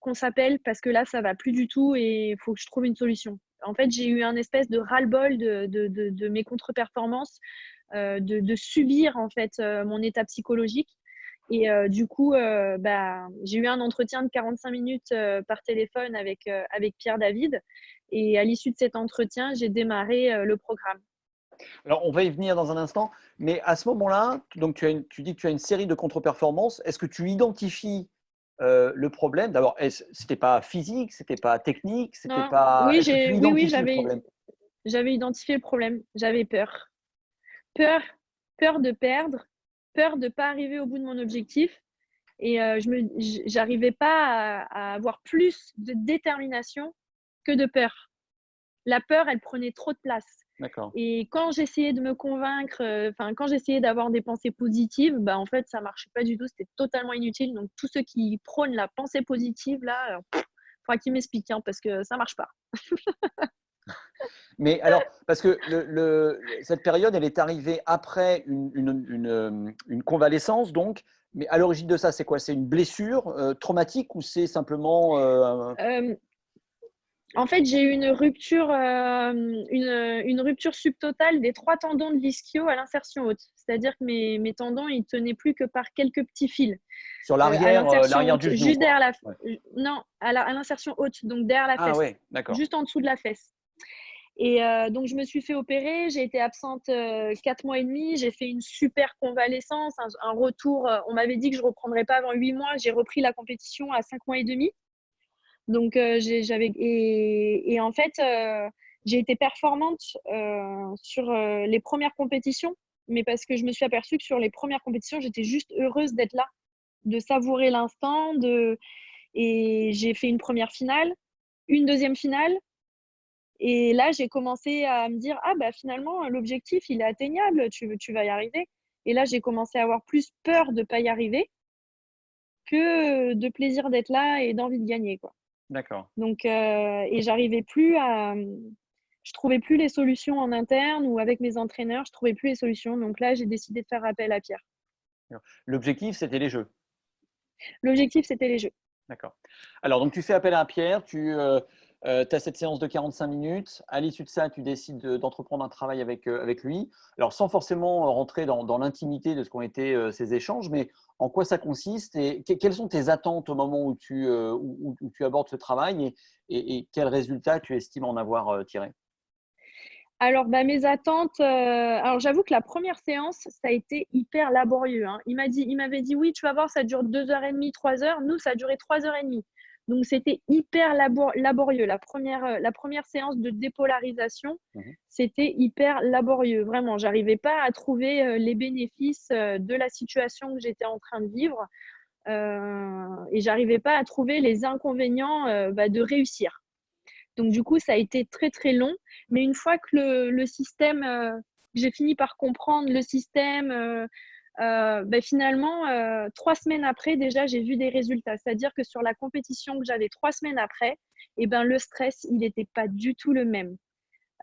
qu'on s'appelle parce que là, ça va plus du tout et il faut que je trouve une solution». En fait, j'ai eu un espèce de ras-le-bol de mes contre-performances, de subir en fait, mon état psychologique et du coup, bah, j'ai eu un entretien de 45 minutes, par téléphone avec Pierre David et à l'issue de cet entretien, j'ai démarré, le programme. Alors, on va y venir dans un instant, mais à ce moment-là, donc tu dis que tu as une série de contre-performances. Est-ce que tu identifies le problème? D'abord, c'était pas physique, c'était pas technique, c'était Non, pas. oui, Est-ce que tu oui, identifies le problème? j'avais identifié le problème. J'avais peur. Peur, peur de perdre, peur de pas arriver au bout de mon objectif et j'arrivais pas à avoir plus de détermination que de peur. la peur, elle prenait trop de place. D'accord. Et quand j'essayais de me convaincre, quand j'essayais d'avoir des pensées positives, bah, en fait, ça marchait pas du tout, c'était totalement inutile. Donc tous ceux qui prônent la pensée positive, là, faudra qu'ils m'expliquent, hein, parce que ça marche pas. Mais alors, parce que cette période, elle est arrivée après une convalescence, donc. Mais à l'origine de ça, c'est quoi? C'est une blessure traumatique ou c'est simplement Hem, En fait, j'ai eu une rupture subtotale des 3 tendons de l'ischio à l'insertion haute. C'est-à-dire que mes tendons, ils tenaient plus que par quelques petits fils. sur À l'arrière, l'insertion l'arrière haute, du genou, juste derrière quoi? la Ouais. non, à l'insertion haute, donc derrière la Ah fesse, ouais, d'accord. juste en dessous de la fesse. Et donc je me suis fait opérer, j'ai été absente 4 mois et demi, j'ai fait une super convalescence, un retour, on m'avait dit que je reprendrais pas avant 8 mois, j'ai repris la compétition à 5 mois et demi. Donc et en fait, j'ai été performante sur les premières compétitions, mais parce que je me suis aperçue que sur les premières compétitions, j'étais juste heureuse d'être là, de savourer l'instant, et j'ai fait une première finale, une deuxième finale. Et là, j'ai commencé à me dire: «Ah bah, finalement, l'objectif, il est atteignable, tu vas y arriver». Et là, j'ai commencé à avoir plus peur de pas y arriver que de plaisir d'être là et d'envie de gagner, quoi. D'accord. Donc et j'arrivais plus à, je trouvais plus les solutions en interne ou avec mes entraîneurs, je trouvais plus les solutions. Donc là, j'ai décidé de faire appel à Pierre. L'objectif, c'était les Jeux. L'objectif, c'était les Jeux. D'accord. Alors, donc, tu fais appel à Pierre, tu as cette séance de 45 minutes. À l'issue de ça, tu décides d'entreprendre un travail avec lui. Alors, sans forcément rentrer dans l'intimité de ce qu'ont été ces échanges, mais en quoi ça consiste et quelles sont tes attentes au moment où où tu abordes ce travail et quels résultats tu estimes en avoir tiré? Alors, bah, mes attentes, alors j'avoue que la première séance, ça a été hyper laborieux, hein. Il m'avait dit: «Oui, tu vas voir, ça dure 2 heures et demie, 3 heures». Nous, ça a duré 3 heures et demie. Donc c'était hyper laborieux. La première séance de dépolarisation, Mhm. c'était hyper laborieux. Vraiment, j'arrivais pas à trouver, les bénéfices, de la situation que j'étais en train de vivre, et j'arrivais pas à trouver les inconvénients, bah, de réussir. Donc du coup, ça a été très, très long. Mais une fois que le système, j'ai fini par comprendre le système, bah, finalement, 3 semaines après, déjà, j'ai vu des résultats. C'est-à-dire que sur la compétition que j'avais 3 semaines après, et ben, le stress, il n'était pas du tout le même.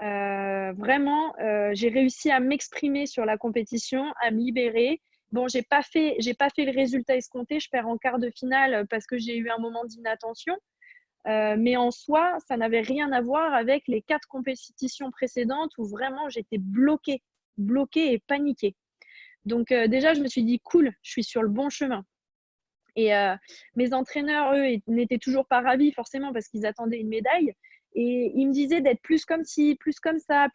Vraiment, j'ai réussi à m'exprimer sur la compétition, à me libérer. Bon, j'ai pas fait le résultat escompté. Je perds en quart de finale parce que j'ai eu un moment d'inattention. Mais en soi, ça n'avait rien à voir avec les 4 compétitions précédentes où vraiment j'étais bloquée et paniquée. Donc déjà, je me suis dit: «Cool, je suis sur le bon chemin». Et mes entraîneurs, eux, n'étaient toujours pas ravis forcément parce qu'ils attendaient une médaille, et ils me disaient d'être plus comme ci, plus comme ça,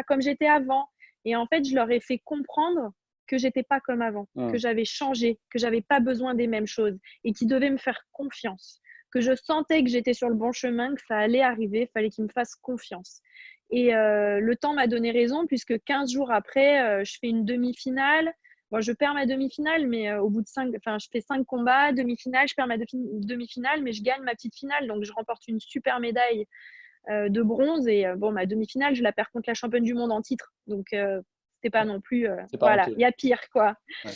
comme j'étais avant. Et en fait, je leur ai fait comprendre que j'étais pas comme avant, que Mhm. j'avais changé, que j'avais pas besoin des mêmes choses et qu'ils devaient me faire confiance, que je sentais que j'étais sur le bon chemin, que ça allait arriver, il fallait qu'ils me fassent confiance. Et le temps m'a donné raison puisque 15 jours après, je fais une demi-finale. Bon, je perds ma demi-finale, mais au bout de 5, enfin, je fais 5 combats, demi-finale, je perds ma demi-finale, mais je gagne ma petite finale. Donc, je remporte une super médaille de bronze. Et bon, ma demi-finale, je la perds contre la championne du monde en titre. Donc, c'était pas Ouais, non plus. c'est pas Voilà, honteux. il y a pire, quoi. Ouais.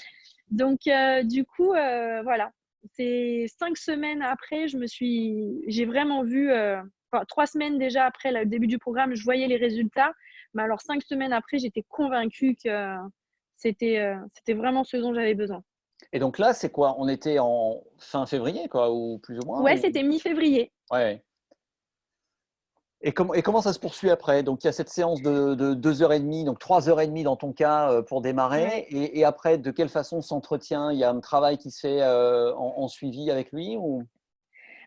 Donc, du coup, voilà. C'est 5 semaines après, j'ai vraiment vu. Enfin, 3 semaines déjà après le début du programme, je voyais les résultats. Mais alors, 5 semaines après, j'étais convaincue que c'était vraiment ce dont j'avais besoin. Et donc là, c'est quoi? On était en fin février, quoi, ou plus ou moins Ouais, ou... c'était mi-février. Ouais. Et comment ça se poursuit après? Donc, il y a cette séance de 2 heures et demie, donc 3 heures et demie dans ton cas pour démarrer. Ouais. Et après, de quelle façon s'entretient? Il y a un travail qui se fait en suivi avec lui ou...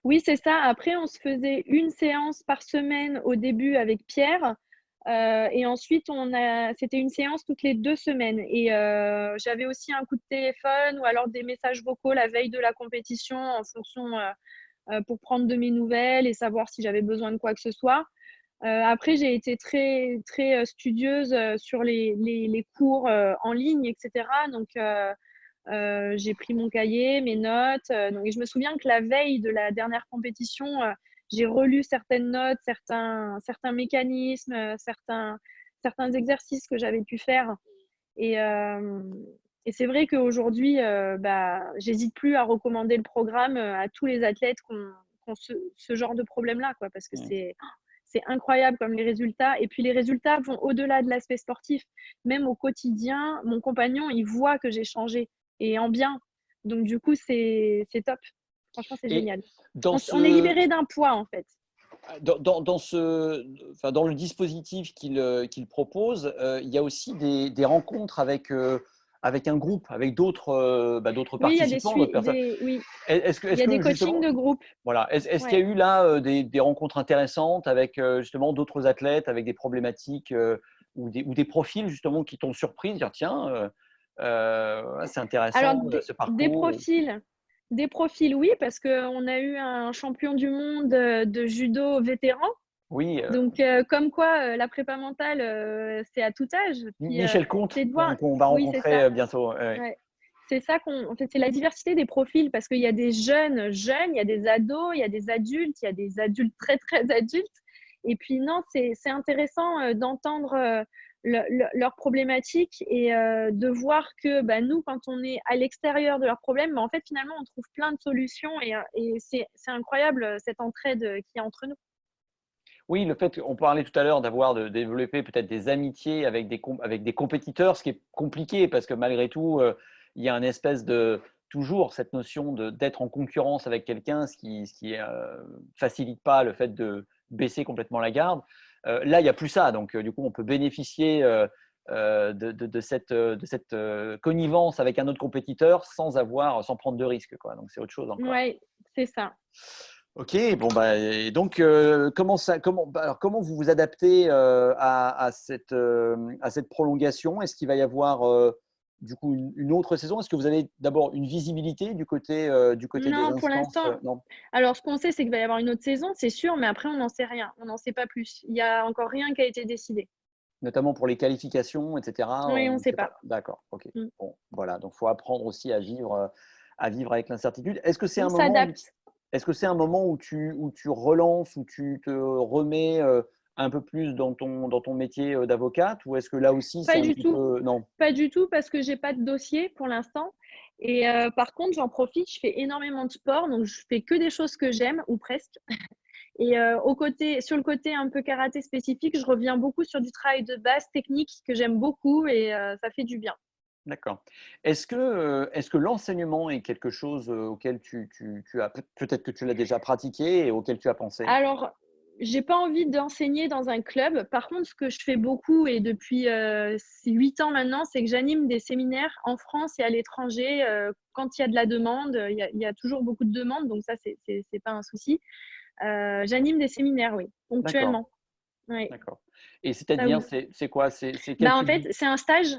Oui, c'est ça. Après, on se faisait une séance par semaine au début avec Pierre. Et ensuite, c'était une séance toutes les 2 semaines. Et j'avais aussi un coup de téléphone ou alors des messages vocaux la veille de la compétition en fonction, pour prendre de mes nouvelles et savoir si j'avais besoin de quoi que ce soit. Après, j'ai été très, très studieuse sur les cours en ligne, etc. Donc, j'ai pris mon cahier, mes notes. Donc, et je me souviens que la veille de la dernière compétition, j'ai relu certaines notes, certains mécanismes, certains exercices que j'avais pu faire. Et c'est vrai qu'aujourd'hui, j'hésite plus à recommander le programme à tous les athlètes qui ont ce genre de problème-là, quoi, parce que c'est incroyable comme les résultats. Et puis les résultats vont au-delà de l'aspect sportif. Même au quotidien, mon compagnon, il voit que j'ai changé et en bien. Donc du coup, c'est top. Franchement, c'est génial. On est libéré d'un poids, en fait. Dans le dispositif qu'il propose, il y a aussi des rencontres avec un groupe, avec d'autres Oui, il y a participants, d'autres personnes. oui. Est-ce Il y a des coachings de groupe. Voilà. Est-ce qu'il Ouais. y a eu là des rencontres intéressantes avec justement d'autres athlètes avec des problématiques ou des profils justement qui t'ont surpris, dire tiens, c'est intéressant Alors, ce parcours. des profils, oui, parce qu'on a eu un champion du monde de judo vétéran. Oui. Donc, comme quoi, la prépa mentale, c'est à tout âge. Puis, Michel Comte, c'est de voir. qu'on va Oui, c'est ça. rencontrer bientôt. Ouais. Ouais. C'est ça en fait, c'est la diversité des profils parce qu'il y a des jeunes, il y a des ados, il y a des adultes, il y a des adultes très, très adultes. Et puis, non, c'est intéressant d'entendre leurs problématiques et de voir que nous, quand on est à l'extérieur de leurs problèmes, en fait, finalement, on trouve plein de solutions et c'est incroyable cette entraide qu'il y a entre nous. Oui, le fait qu'on parlait tout à l'heure de développer peut-être des amitiés avec des compétiteurs, ce qui est compliqué parce que malgré tout, il y a une espèce de toujours cette notion d'être en concurrence avec quelqu'un, ce qui facilite pas le fait de baisser complètement la garde. Là, il n'y a plus ça, donc du coup, on peut bénéficier de cette connivence avec un autre compétiteur sans prendre de risques, quoi. Donc c'est autre chose encore. Oui, c'est ça. Ok, bon et donc comment vous vous adaptez à cette prolongation? Est-ce qu'il va y avoir du coup une autre saison? Est-ce que vous avez d'abord une visibilité du côté des Non, pour instances? l'instant. Non, Alors, ce qu'on sait, c'est qu'il va y avoir une autre saison, c'est sûr, mais après, on n'en sait rien. On n'en sait pas plus. Il n'y a encore rien qui a été décidé. notamment pour les qualifications, etc. Oui, on On ne ne sait sait pas. pas. D'accord, ok. Mm. Bon, voilà, donc faut apprendre aussi à vivre avec l'incertitude. Est-ce que c'est On un moment où s'adapte. Est-ce que c'est un moment où tu relances, où tu te remets un peu plus dans ton métier d'avocate, ou est-ce que là aussi c'est Pas un du petit tout. peu… Non, Pas du tout, parce que j'ai pas de dossier pour l'instant. Et par contre, j'en profite, je fais énormément de sport, donc je fais que des choses que j'aime, ou presque. Et sur le côté un peu karaté spécifique, je reviens beaucoup sur du travail de base technique que j'aime beaucoup et ça fait du bien. d'accord. Est-ce que l'enseignement est quelque chose auquel tu as, peut-être que tu l'as déjà pratiqué et auquel tu as pensé? Alors, j'ai pas envie d'enseigner dans un club. Par contre, ce que je fais beaucoup et depuis 8 ans maintenant, c'est que j'anime des séminaires en France et à l'étranger quand il y a de la demande. Il y a toujours beaucoup de demandes, donc ça, c'est pas un souci. J'anime des séminaires, oui, D'accord, ponctuellement. Oui, d'accord. Et ça c'est-à-dire, oui. c'est quoi? C'est quel En fait, public? c'est un stage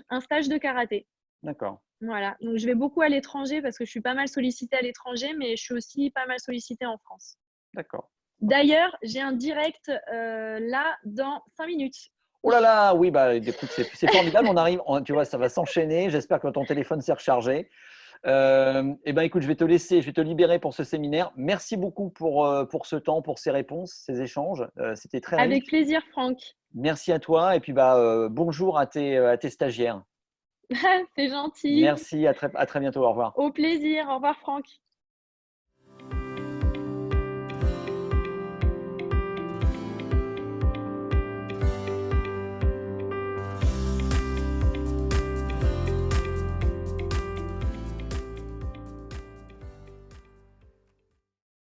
de karaté. D'accord, Voilà. Donc, je vais beaucoup à l'étranger parce que je suis pas mal sollicitée à l'étranger, mais je suis aussi pas mal sollicitée en France. d'accord. D'ailleurs, j'ai un direct là dans 5 minutes. Oh là là, oui, écoute, c'est formidable. Tu vois, ça va s'enchaîner. J'espère que ton téléphone s'est rechargé. Écoute, je vais te libérer pour ce séminaire. Merci beaucoup pour ce temps, pour ces réponses, ces échanges. C'était très Avec riche. plaisir, Franck. Merci à toi. Et puis, bonjour à tes stagiaires. C'est gentil. Merci, à très bientôt. Au revoir. Au plaisir. Au revoir, Franck.